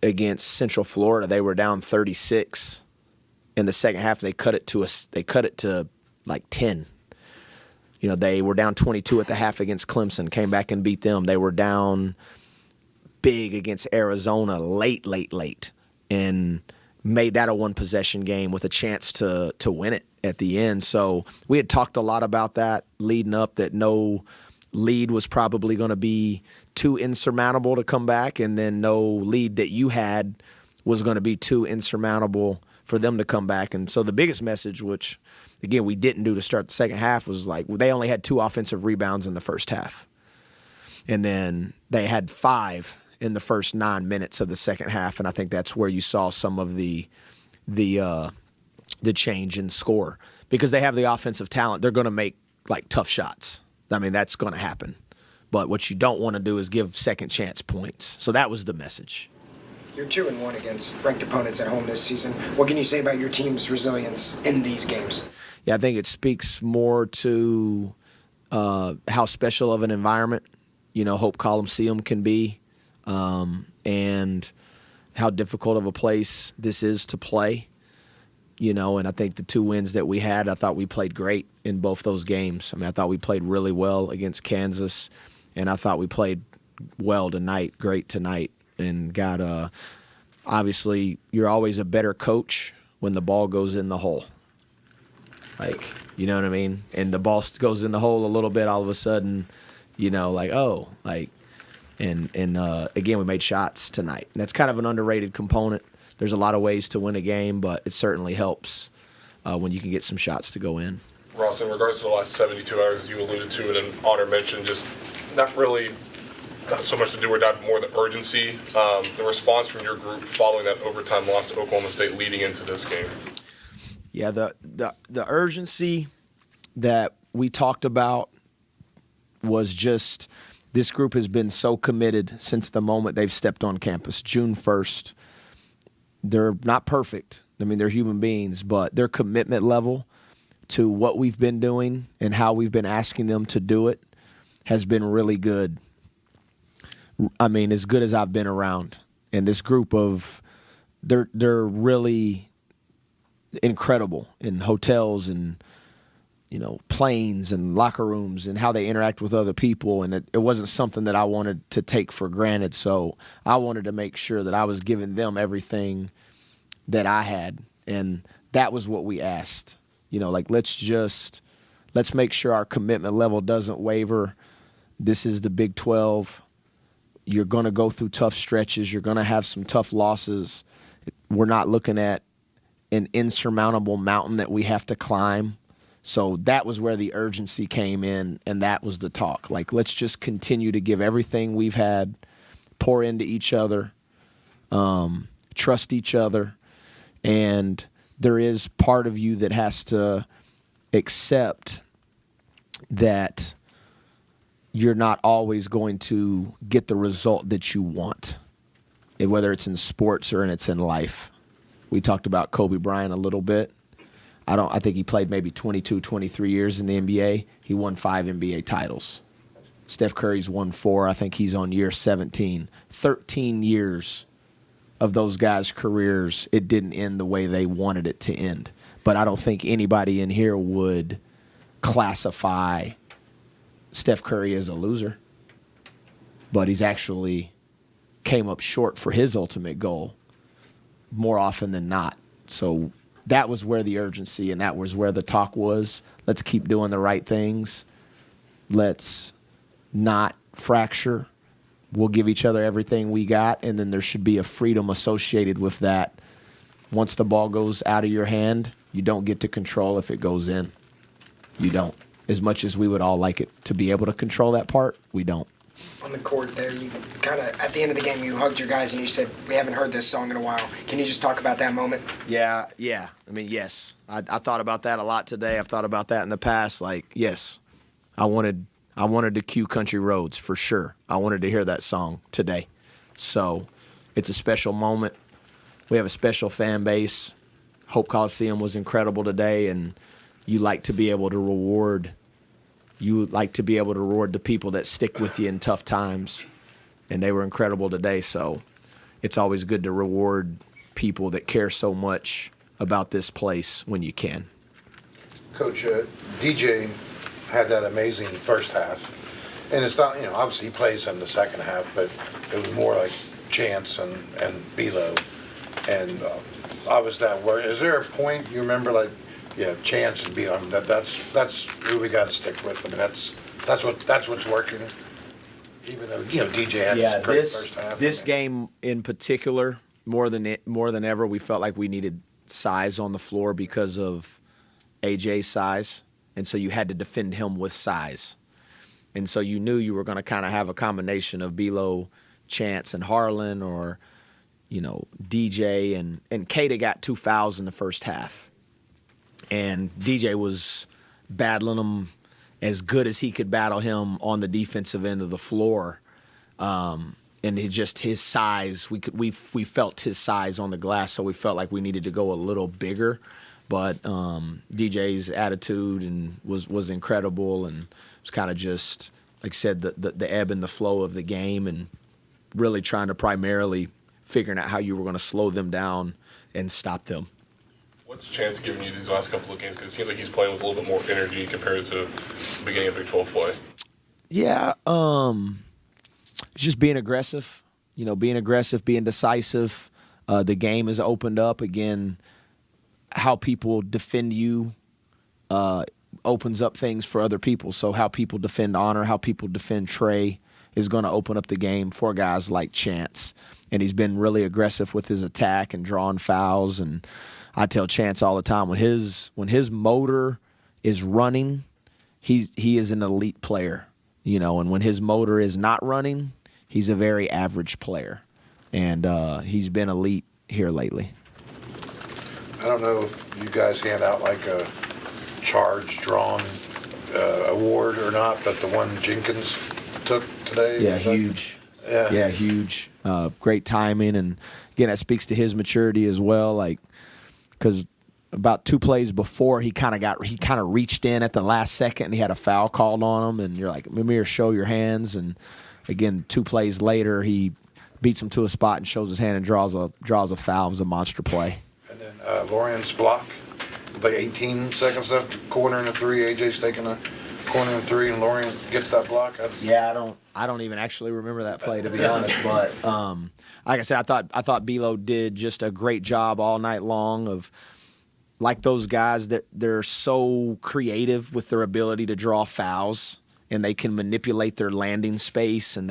against Central Florida, they were down 36 in the second half. They cut it to like 10. You know, they were down 22 at the half against Clemson, came back and beat them. They were down big against Arizona late, and made that a one-possession game with a chance to win it at the end. So we had talked a lot about that leading up, that no lead was probably going to be too insurmountable to come back, and then no lead that you had was going to be too insurmountable for them to come back. And so the biggest message, which again we didn't do to start the second half, was like they only had 2 offensive rebounds in the first half, and then they had 5 in the first 9 minutes of the second half. And I think that's where you saw some of the change in score, because they have the offensive talent. They're going to make like tough shots. I mean, that's going to happen. But what you don't want to do is give second chance points. So that was the message. You're 2-1 against ranked opponents at home this season. What can you say about your team's resilience in these games? Yeah, I think it speaks more to how special of an environment, Hope Coliseum can be, and how difficult of a place this is to play. And I think the 2 wins that we had, I thought we played great in both those games. I mean, I thought we played really well against Kansas, and I thought we played well tonight, great tonight, and got obviously you're always a better coach when the ball goes in the hole. Like, you know what I mean? And the ball goes in the hole a little bit, all of a sudden, and again, we made shots tonight. And that's kind of an underrated component. There's a lot of ways to win a game, but it certainly helps when you can get some shots to go in. Ross, in regards to the last 72 hours, as you alluded to it and Honor mentioned, just not so much to do or not, more the urgency, the response from your group following that overtime loss to Oklahoma State leading into this game. Yeah, the urgency that we talked about was just, this group has been so committed since the moment they've stepped on campus, June 1st. They're not perfect. I mean, they're human beings, but their commitment level to what we've been doing and how we've been asking them to do it has been really good. I mean, as good as I've been around. And this group they're really incredible in hotels and, planes and locker rooms and how they interact with other people. And it wasn't something that I wanted to take for granted. So I wanted to make sure that I was giving them everything that I had. And that was what we asked. Let's make sure our commitment level doesn't waver. This is the Big 12. You're going to go through tough stretches. You're going to have some tough losses. We're not looking at an insurmountable mountain that we have to climb. So that was where the urgency came in, and that was the talk. Like, let's just continue to give everything we've had, pour into each other, trust each other, and there is part of you that has to accept that you're not always going to get the result that you want, whether it's in sports or it's in life. We talked about Kobe Bryant a little bit. I think he played maybe 22, 23 years in the NBA. He won 5 NBA titles. Steph Curry's won 4. I think he's on year 17. 13 years of those guys' careers, it didn't end the way they wanted it to end. But I don't think anybody in here would classify Steph Curry as a loser. But he's actually came up short for his ultimate goal more often than not. So that was where the urgency and that was where the talk was. Let's keep doing the right things. Let's not fracture. We'll give each other everything we got, and then there should be a freedom associated with that. Once the ball goes out of your hand, you don't get to control if it goes in. You don't. As much as we would all like it to be able to control that part, we don't. On the court there, you kind of, at the end of the game, you hugged your guys and you said, we haven't heard this song in a while. Can you just talk about that moment? Yeah. I mean, yes. I thought about that a lot today. I've thought about that in the past. Like, yes, I wanted to cue Country Roads for sure. I wanted to hear that song today. So it's a special moment. We have a special fan base. Hope Coliseum was incredible today, and you like to be able to reward the people that stick with you in tough times, and they were incredible today. So it's always good to reward people that care so much about this place when you can. Coach, DJ had that amazing first half. And it's not, obviously he plays in the second half, but it was more like Chance and Belo. And I was that worried. Is there a point you remember, like, Chance and Belo? That's who we got to stick with. I mean, that's what's working. Even though DJ had this great first half. This game in particular, more than ever, we felt like we needed size on the floor because of AJ's size, and so you had to defend him with size. And so you knew you were going to kind of have a combination of Belo, Chance, and Harlan, or DJ, and Kata got 2 fouls in the first half. And DJ was battling him as good as he could battle him on the defensive end of the floor. And his size, we felt his size on the glass, so we felt like we needed to go a little bigger. But DJ's attitude was incredible, and it was kind of just, like I said, the ebb and the flow of the game, and really trying to primarily figuring out how you were going to slow them down and stop them. What's Chance giving you these last couple of games? Because it seems like he's playing with a little bit more energy compared to the beginning of Big 12 play. Yeah, just being aggressive, being decisive. The game has opened up again. How people defend you opens up things for other people. So how people defend Honor, how people defend Trey is going to open up the game for guys like Chance. And he's been really aggressive with his attack and drawing fouls. And I tell Chance all the time, when his motor is running, he is an elite player. And when his motor is not running, he's a very average player. And he's been elite here lately. I don't know if you guys hand out like a charge drawn award or not, but the one Jenkins took today. Yeah, huge. Yeah, huge. Great timing, and again, that speaks to his maturity as well. Like, because about 2 plays before, he kind of reached in at the last second, and he had a foul called on him, and you're like, Mimir, show your hands. And again, 2 plays later, he beats him to a spot and shows his hand and draws a foul. It was a monster play. And then Lawrence block, like 18 seconds left, corner and a 3. AJ's taking a corner and 3, and Lawrence gets that block. I don't even actually remember that play, to be honest. But like I said, I thought Belo did just a great job all night long of, like, those guys that they're so creative with their ability to draw fouls, and they can manipulate their landing space, and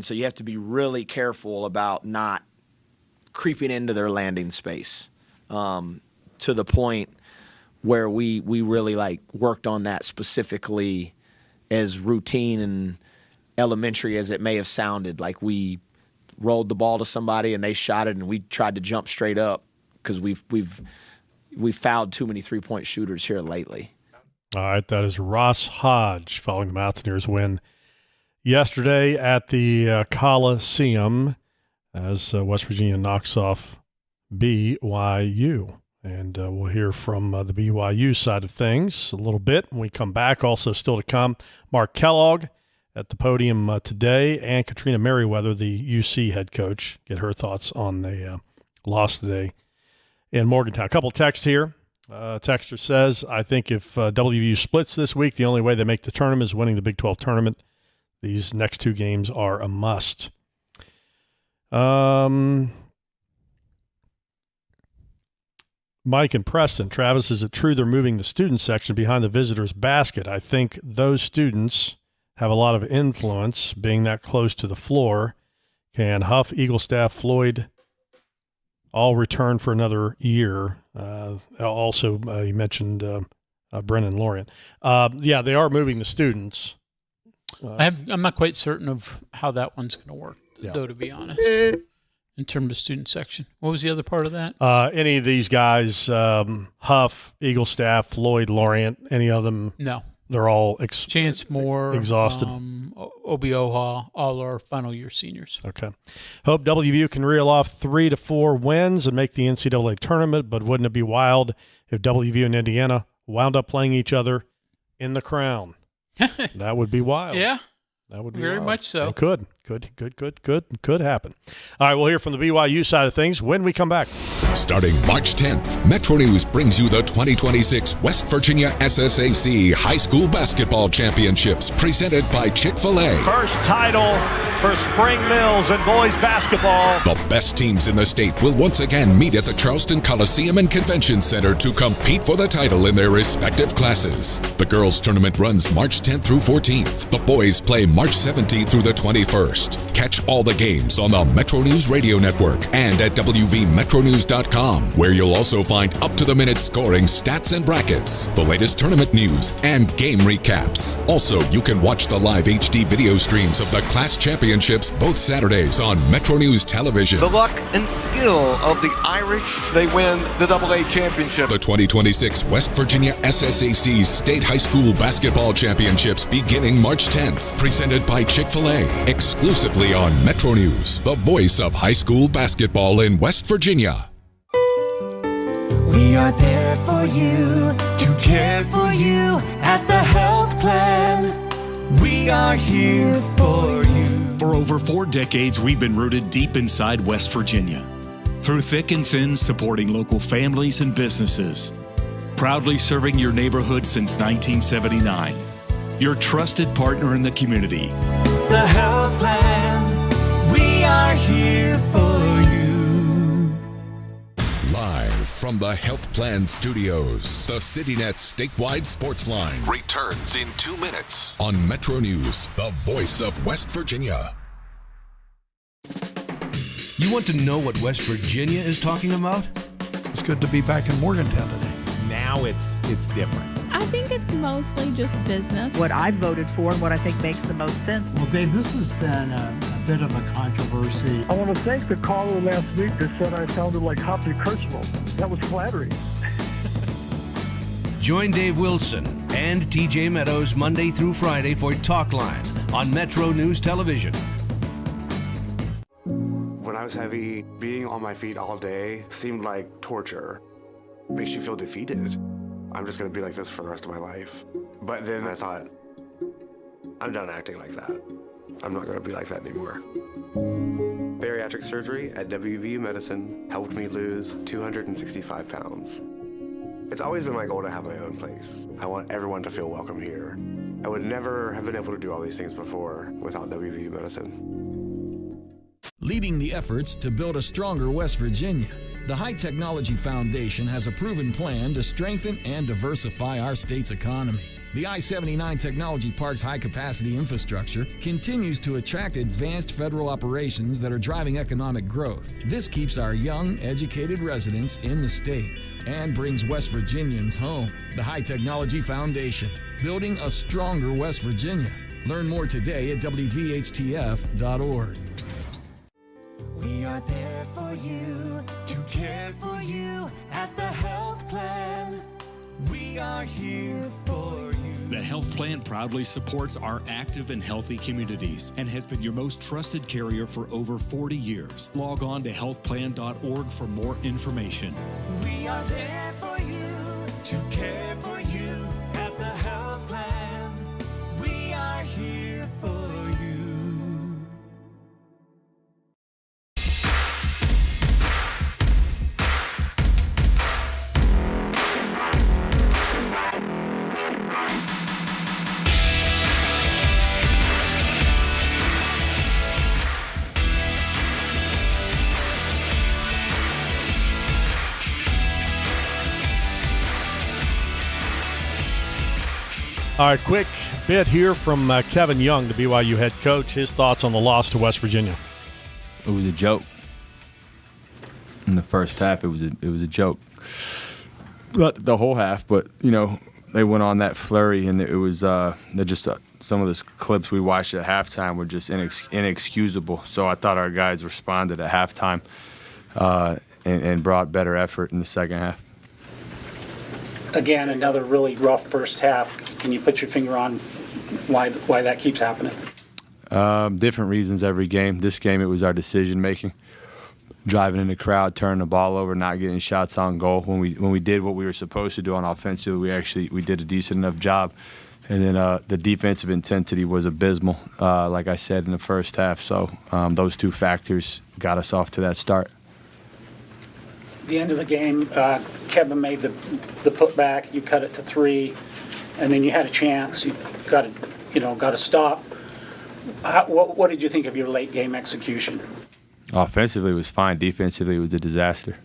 so you have to be really careful about not creeping into their landing space to the point where we really worked on that specifically, as routine and elementary as it may have sounded. Like, we rolled the ball to somebody and they shot it, and we tried to jump straight up because we've fouled too many 3-point shooters here lately. All right, that is Ross Hodge following the Mountaineers win yesterday at the Coliseum as West Virginia knocks off BYU. And we'll hear from the BYU side of things a little bit when we come back. Also still to come, Mark Kellogg at the podium today, and Katrina Merriweather, the UC head coach, get her thoughts on the loss today in Morgantown. A couple texts here. Texter says, I think if WVU splits this week, the only way they make the tournament is winning the Big 12 tournament. These next 2 games are a must. Mike and Preston, Travis, is it true they're moving the student section behind the visitors' basket? I think those students have a lot of influence, being that close to the floor. Can Huff, Eaglestaff, Floyd all return for another year? Also, you mentioned Brennan Lorient. Yeah, they are moving the students. I'm not quite certain of how that one's going to work, though, to be honest, in terms of student section. What was the other part of that? Any of these guys, Huff, Eaglestaff, Floyd, Lorient, any of them? No. They're all Chance Moore, exhausted. Obioha, all our final year seniors. Okay. Hope WVU can reel off 3 to 4 wins and make the NCAA tournament, but wouldn't it be wild if WVU and Indiana wound up playing each other in the Crown? That would be wild. Yeah. That would be very wild. much so. It could happen. All right, we'll hear from the BYU side of things when we come back. Starting March 10th, Metro News brings you the 2026 West Virginia SSAC High School Basketball Championships presented by Chick-fil-A. First title for Spring Mills and boys basketball. The best teams in the state will once again meet at the Charleston Coliseum and Convention Center to compete for the title in their respective classes. The girls' tournament runs March 10th through 14th. The boys play March 17th through the 21st. Catch all the games on the Metro News Radio Network and at WVMetronews.com, where you'll also find up-to-the-minute scoring, stats, and brackets, the latest tournament news, and game recaps. Also, you can watch the live HD video streams of the class championships both Saturdays on Metro News Television. The luck and skill of the Irish, they win the AA championship. The 2026 West Virginia SSAC State High School Basketball Championships beginning March 10th, presented by Chick-fil-A, exclusively on Metro News, the voice of high school basketball in West Virginia. We are there for you, to care for you at the health plan. We are here for you. For over 4 decades, we've been rooted deep inside West Virginia. Through thick and thin, supporting local families and businesses. Proudly serving your neighborhood since 1979. Your trusted partner in the community. The health plan, we are here for you. Live from the Health Plan Studios, the CityNet statewide Sportsline returns in 2 minutes on Metro News, the voice of West Virginia. You want to know what West Virginia is talking about? It's good to be back in Morgantown today. Now it's different. I think it's mostly just business. What I voted for and what I think makes the most sense. Well, Dave, this has been a bit of a controversy. I want to thank the caller last week that said I sounded like Hoppy Kercheval. That was flattering. Join Dave Wilson and TJ Meadows Monday through Friday for Talkline on Metro News Television. When I was heavy, being on my feet all day seemed like torture. Makes you feel defeated. I'm just gonna be like this for the rest of my life. But then I thought, I'm done acting like that. I'm not gonna be like that anymore. Bariatric surgery at WVU Medicine helped me lose 265 pounds. It's always been my goal to have my own place. I want everyone to feel welcome here. I would never have been able to do all these things before without WVU Medicine. Leading the efforts to build a stronger West Virginia, the High Technology Foundation has a proven plan to strengthen and diversify our state's economy. The I-79 Technology Park's high-capacity infrastructure continues to attract advanced federal operations that are driving economic growth. This keeps our young, educated residents in the state and brings West Virginians home. The High Technology Foundation, building a stronger West Virginia. Learn more today at WVHTF.org. We are there for you, to care for you at the health plan. We are here for you. The Health Plan proudly supports our active and healthy communities and has been your most trusted carrier for over 40 years. Log on to healthplan.org for more information. We are there for you, to care for you at the health plan. We are here for you. All right, quick bit here from Kevin Young, the BYU head coach. His thoughts on the loss to West Virginia. It was a joke. In the first half, it was a joke. Not the whole half, but they went on that flurry, and it was some of the clips we watched at halftime were just inexcusable. So I thought our guys responded at halftime and brought better effort in the second half. Again, another really rough first half. Can you put your finger on why that keeps happening? Different reasons every game. This game, it was our decision making, driving in the crowd, turning the ball over, not getting shots on goal. When we did what we were supposed to do on offensive, we did a decent enough job. And then the defensive intensity was abysmal, like I said, in the first half. So those two factors got us off to that start. The end of the game, Kevin made the putback. You cut it to 3, and then you had a chance. You got a stop. What did you think of your late game execution? Offensively, it was fine. Defensively, it was a disaster.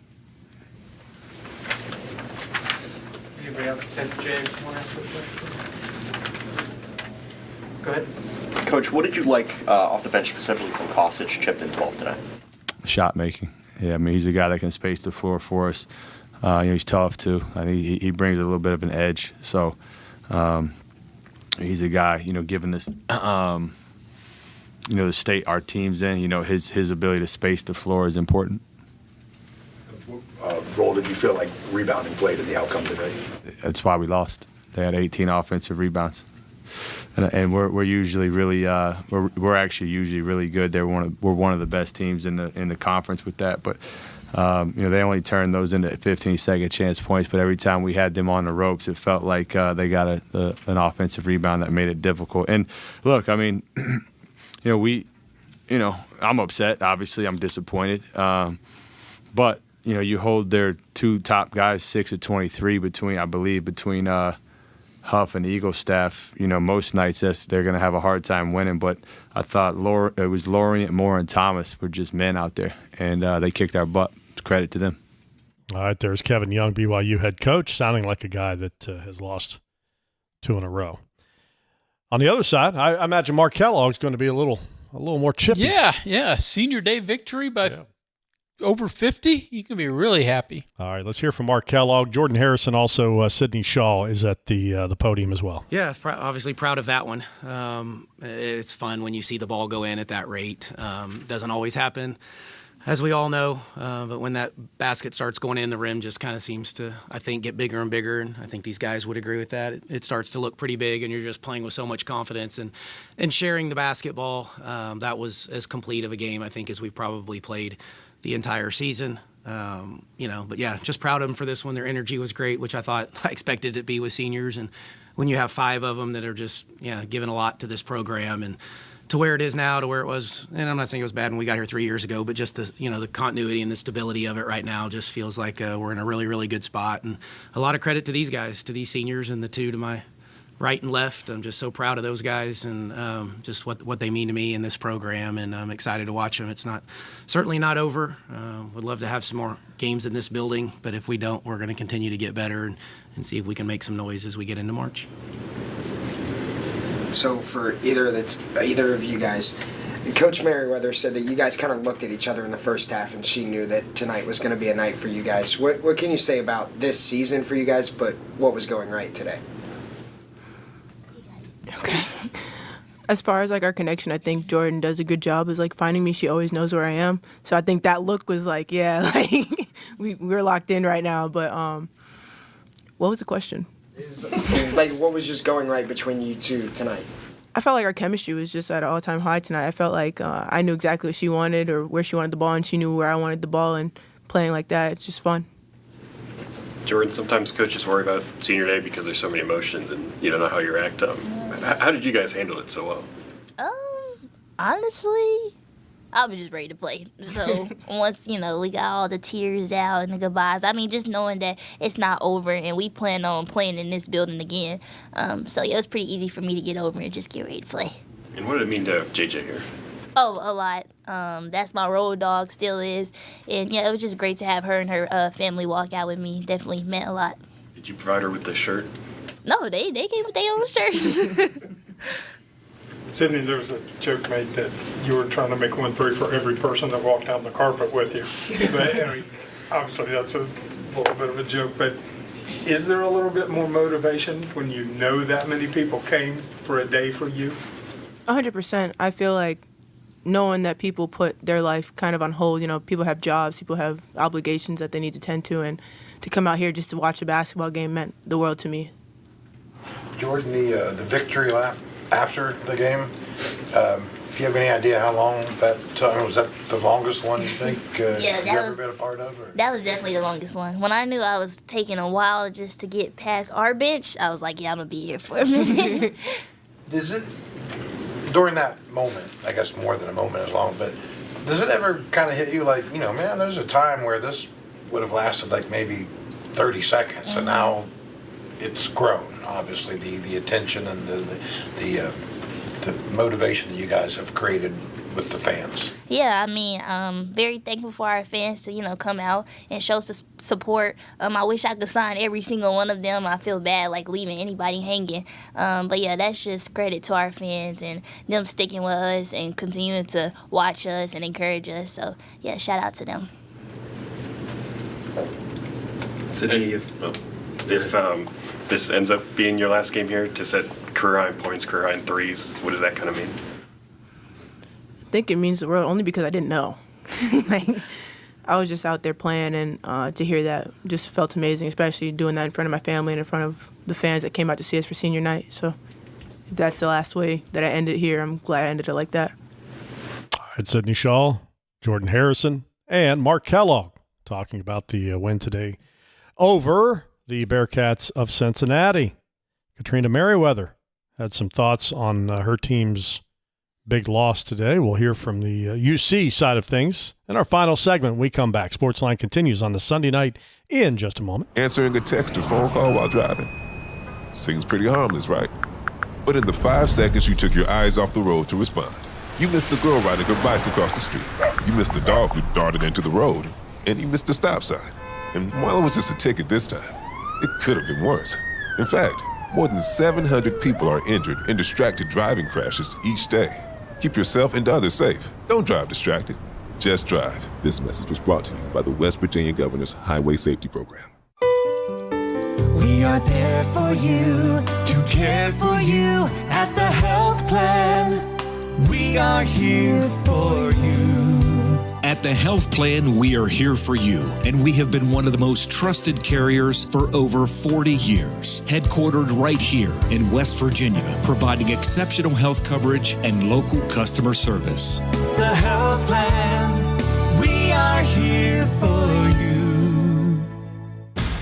Anybody else except James want to ask a question? Go ahead. Coach, what did you like off the bench specifically from Kostic, chipped in 12 today? Shot making. Yeah, I mean, he's a guy that can space the floor for us. He's tough, too. I think he brings a little bit of an edge. So he's a guy, given this, the state our team's in, his ability to space the floor is important. What role did you feel like rebounding played in the outcome today? That's why we lost. They had 18 offensive rebounds. And we're usually really we're actually usually really good. We're one of the best teams in the conference with that. But they only turned those into 15-second chance points. But every time we had them on the ropes, it felt like they got an offensive rebound that made it difficult. And look, I mean, I'm upset. Obviously, I'm disappointed. But you hold their two top guys 6 of 23 between Huff and Eagle staff, most nights they're going to have a hard time winning. But I thought it was Lorient, Moore, and Thomas were just men out there, and they kicked our butt. Credit to them. All right, there's Kevin Young, BYU head coach, sounding like a guy that has lost 2 in a row. On the other side, I imagine Mark Kellogg's going to be a little more chippy. Yeah. Senior day victory by over 50. You can be really happy. All right, let's hear from Mark Kellogg. Jordan Harrison, also Sydney Shaw is at the podium as well. Yeah, obviously proud of that one. It's fun when you see the ball go in at that rate. Doesn't always happen, as we all know, but when that basket starts going in, the rim just kind of seems to, I think, get bigger and bigger, and I think these guys would agree with that. It starts to look pretty big, and you're just playing with so much confidence and sharing the basketball. That was as complete of a game, I think, as we've probably played the entire season. But yeah, just proud of them for this one. Their energy was great, which I thought I expected it to be with seniors. And when you have 5 of them that are just, giving a lot to this program and to where it is now, to where it was, and I'm not saying it was bad when we got here 3 years ago, but just the continuity and the stability of it right now just feels like we're in a really, really good spot. And a lot of credit to these guys, to these seniors, and the 2 to my right and left. I'm just so proud of those guys and just what they mean to me in this program, and I'm excited to watch them. It's certainly not over. Would love to have some more games in this building, but if we don't, we're going to continue to get better and see if we can make some noise as we get into March. So for either of you guys, Coach Merriweather said that you guys kind of looked at each other in the first half and she knew that tonight was going to be a night for you guys. What can you say about this season for you guys, but what was going right today? Okay. As far as our connection, I think Jordan does a good job. Is finding me. She always knows where I am. So I think that look was we're locked in right now. But what was the question? What was just going right between you two tonight? I felt like our chemistry was just at an all-time high tonight. I felt like I knew exactly what she wanted or where she wanted the ball, and she knew where I wanted the ball. And playing like that, it's just fun. Jordan, sometimes coaches worry about senior day because there's so many emotions and you don't know how you react. How did you guys handle it so well? Honestly, I was just ready to play. So once, we got all the tears out and the goodbyes, just knowing that it's not over and we plan on playing in this building again. It was pretty easy for me to get over and just get ready to play. And what did it mean to have JJ here? Oh, a lot. That's my road dog, still is. And, it was just great to have her and her family walk out with me. Definitely meant a lot. Did you provide her with the shirt? No, they came with their own shirts. Sydney, there was a joke made that you were trying to make 1-3 for every person that walked down the carpet with you. But I mean, obviously that's a little bit of a joke, but is there a little bit more motivation when you know that many people came for a day for you? 100%. I feel like knowing that people put their life kind of on hold, people have jobs, people have obligations that they need to tend to, and to come out here just to watch a basketball game meant the world to me. Jordan, the victory lap after the game, do you have any idea how long that took? Was that the longest one you think you've ever been a part of? Or? That was definitely the longest one. When I knew I was taking a while just to get past our bench, I was like, yeah, I'm going to be here for a minute. Is it, during that moment, I guess more than a moment as long, but does it ever kind of hit you like, man, there's a time where this would have lasted like maybe 30 seconds, and now it's grown, obviously, the attention and the motivation that you guys have created with the fans. Yeah, I mean, very thankful for our fans to, come out and show support. I wish I could sign every single one of them. I feel bad, like, leaving anybody hanging. But, yeah, that's just credit to our fans and them sticking with us and continuing to watch us and encourage us. So, yeah, shout out to them. Sydney, if this ends up being your last game here to set career high in points, career high in threes, what does that kind of mean? I think it means the world only because I didn't know. I was just out there playing, and to hear that just felt amazing, especially doing that in front of my family and in front of the fans that came out to see us for senior night. So if that's the last way that I ended here, I'm glad I ended it like that. All right, Sydney Shaw, Jordan Harrison, and Mark Kellogg talking about the win today over the Bearcats of Cincinnati. Katrina Merriweather had some thoughts on her team's big loss today. We'll hear from the UC side of things in our final segment when we come back. Sportsline continues on the Sunday night in just a moment. Answering a text or phone call while driving. Seems pretty harmless, right? But in the 5 seconds you took your eyes off the road to respond, you missed the girl riding her bike across the street. You missed the dog who darted into the road. And you missed the stop sign. And while it was just a ticket this time, it could have been worse. In fact, more than 700 people are injured in distracted driving crashes each day. Keep yourself and others safe. Don't drive distracted. Just drive. This message was brought to you by the West Virginia Governor's Highway Safety Program. We are there for you, to care for you at the health plan. We are here for you. At the Health Plan, we are here for you, and we have been one of the most trusted carriers for over 40 years. Headquartered right here in West Virginia, providing exceptional health coverage and local customer service. The Health Plan, we are here for you.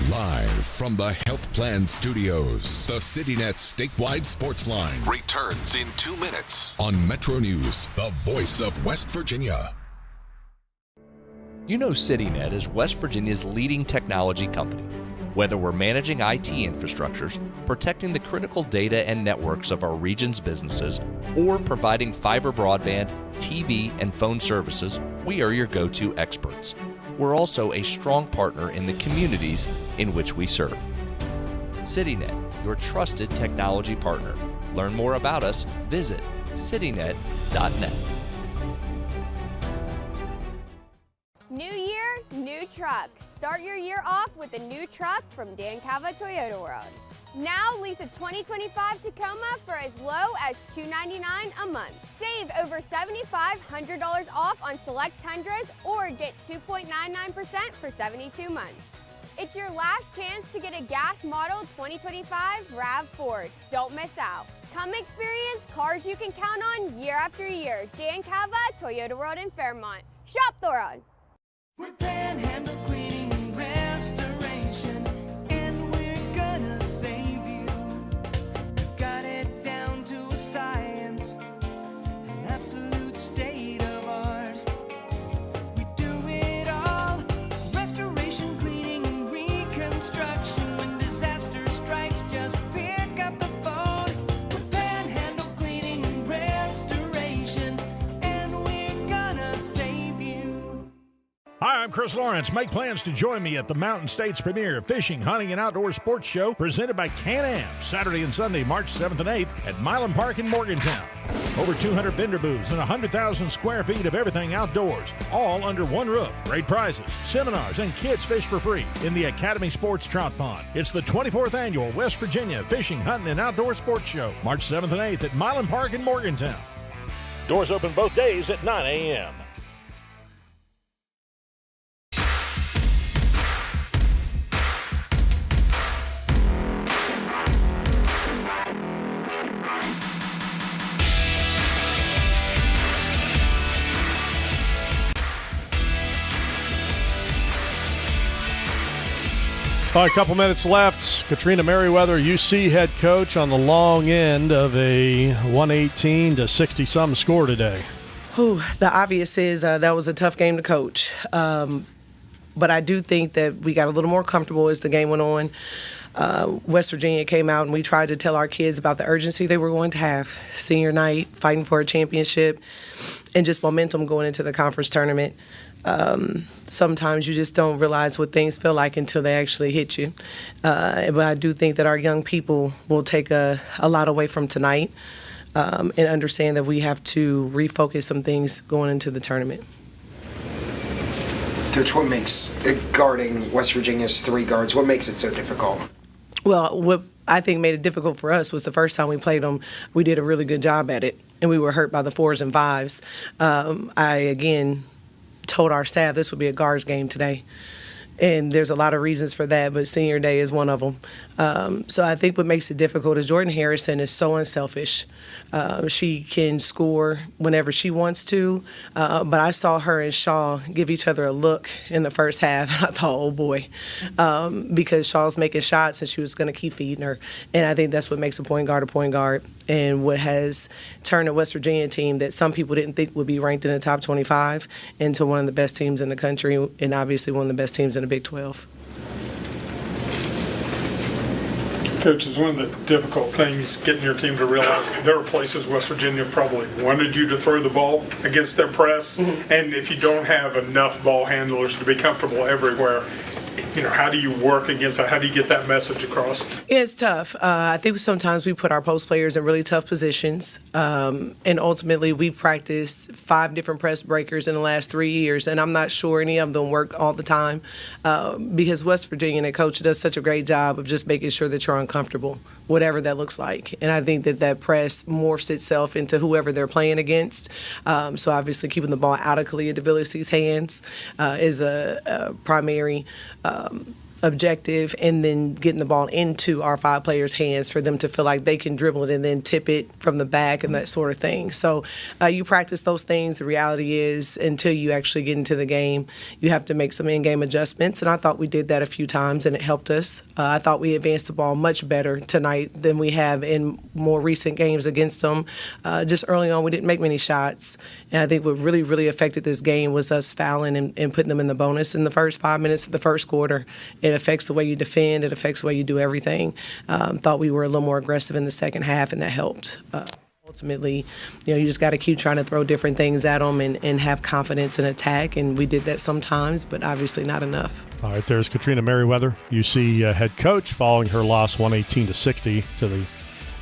Live from the Health Plan Studios, the CityNet statewide sports line returns in 2 minutes on Metro News, the voice of West Virginia. You know CityNet is West Virginia's leading technology company. Whether we're managing IT infrastructures, protecting the critical data and networks of our region's businesses, or providing fiber broadband, TV, and phone services, we are your go-to experts. We're also a strong partner in the communities in which we serve. CityNet, your trusted technology partner. Learn more about us, visit citynet.net. New year, new trucks. Start your year off with a new truck from Dan Calva Toyota World. Now lease a 2025 Tacoma for as low as $299 a month. Save over $7,500 off on select Tundras or get 2.99% for 72 months. It's your last chance to get a gas model 2025 RAV4. Don't miss out. Come experience cars you can count on year after year. Dan Calva Toyota World in Fairmont. Shop the road. We're Panhandle Cleaning and Restoration, and we're gonna save you. We've got it down to a science, an absolute state of art. We do it all, restoration, cleaning, and reconstruction. When disaster strikes, just pick up the phone. We're Panhandle Cleaning and Restoration, and we're gonna save you. Hi, Hi, I'm Chris Lawrence. Make plans to join me at the Mountain States premier fishing, hunting, and outdoor sports show presented by Can-Am, Saturday and Sunday, March 7th and 8th at Milan Park in Morgantown. Over 200 vendor booths and 100,000 square feet of everything outdoors, all under one roof. Great prizes, seminars, and kids fish for free in the Academy Sports Trout Pond. It's the 24th annual West Virginia Fishing, Hunting, and Outdoor Sports Show, March 7th and 8th at Milan Park in Morgantown. Doors open both days at 9 a.m. All right, a couple minutes left. Katrina Merriweather, UC head coach, on the long end of a 118 to 60-something score today. Whew, the obvious is that was a tough game to coach. But I do think that we got a little more comfortable as the game went on. West Virginia came out and we tried to tell our kids about the urgency they were going to have. Senior night, fighting for a championship, and just momentum going into the conference tournament. Sometimes you just don't realize what things feel like until they actually hit you. But I do think that our young people will take a lot away from tonight and understand that we have to refocus some things going into the tournament. Coach, what makes guarding West Virginia's three guards, what makes it so difficult? Well, what I think made it difficult for us was the first time we played them, we did a really good job at it, and we were hurt by the 4s and 5s. I, again, told our staff this would be a guards game today. And there's a lot of reasons for that, but senior day is one of them. So I think what makes it difficult is Jordan Harrison is so unselfish. She can score whenever she wants to, but I saw her and Shaw give each other a look in the first half, and I thought, oh boy, because Shaw's making shots and she was going to keep feeding her. And I think that's what makes a point guard, and what has turned a West Virginia team that some people didn't think would be ranked in the top 25 into one of the best teams in the country, and obviously one of the best teams in the Big 12. Coach, is one of the difficult things getting your team to realize that there are places West Virginia probably wanted you to throw the ball against their press, and if you don't have enough ball handlers to be comfortable everywhere, you know, how do you work against that? How do you get that message across? It's tough. I think sometimes we put our post players in really tough positions, and ultimately we've practiced 5 different press breakers in the last 3 years, and I'm not sure any of them work all the time because West Virginia and the coach does such a great job of just making sure that you're uncomfortable, whatever that looks like. And I think that press morphs itself into whoever they're playing against. So obviously keeping the ball out of Kalia DeVillis's hands is a primary objective, and then getting the ball into our 5 players' hands for them to feel like they can dribble it and then tip it from the back and that sort of thing. So you practice those things. The reality is until you actually get into the game, you have to make some in-game adjustments, and I thought we did that a few times, and it helped us. I thought we advanced the ball much better tonight than we have in more recent games against them. Just early on, we didn't make many shots, and I think what really, really affected this game was us fouling and putting them in the bonus in the first 5 minutes of the first quarter. It affects the way you defend. It affects the way you do everything. Thought we were a little more aggressive in the second half, and that helped. Ultimately, you know, you just got to keep trying to throw different things at them and have confidence in attack, and we did that sometimes, but obviously not enough. All right, there's Katrina Merriweather, UC head coach, following her loss 118-60 to the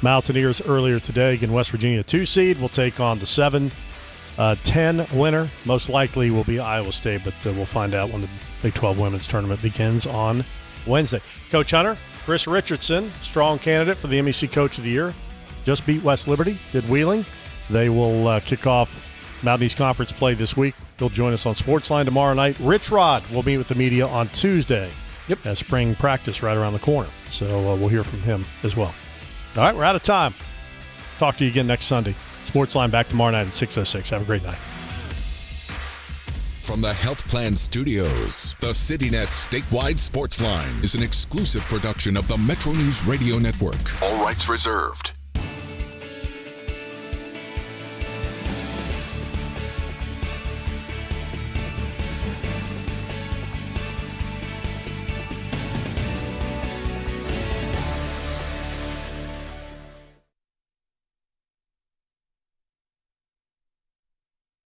Mountaineers earlier today. Again, West Virginia 2 seed will take on the 7-10 winner. Most likely will be Iowa State, but we'll find out when the Big 12 women's tournament begins on Wednesday. Coach Hunter, Chris Richardson, strong candidate for the MEC Coach of the Year. Just beat West Liberty, did Wheeling. They will kick off Mountain East Conference play this week. He'll join us on Sportsline tomorrow night. Rich Rod will meet with the media on Tuesday. Yep. As spring practice right around the corner. So we'll hear from him as well. All right, we're out of time. Talk to you again next Sunday. Sportsline back tomorrow night at 6:06. Have a great night. From the Health Plan Studios, the CityNet Statewide Sportsline is an exclusive production of the Metro News Radio Network. All rights reserved.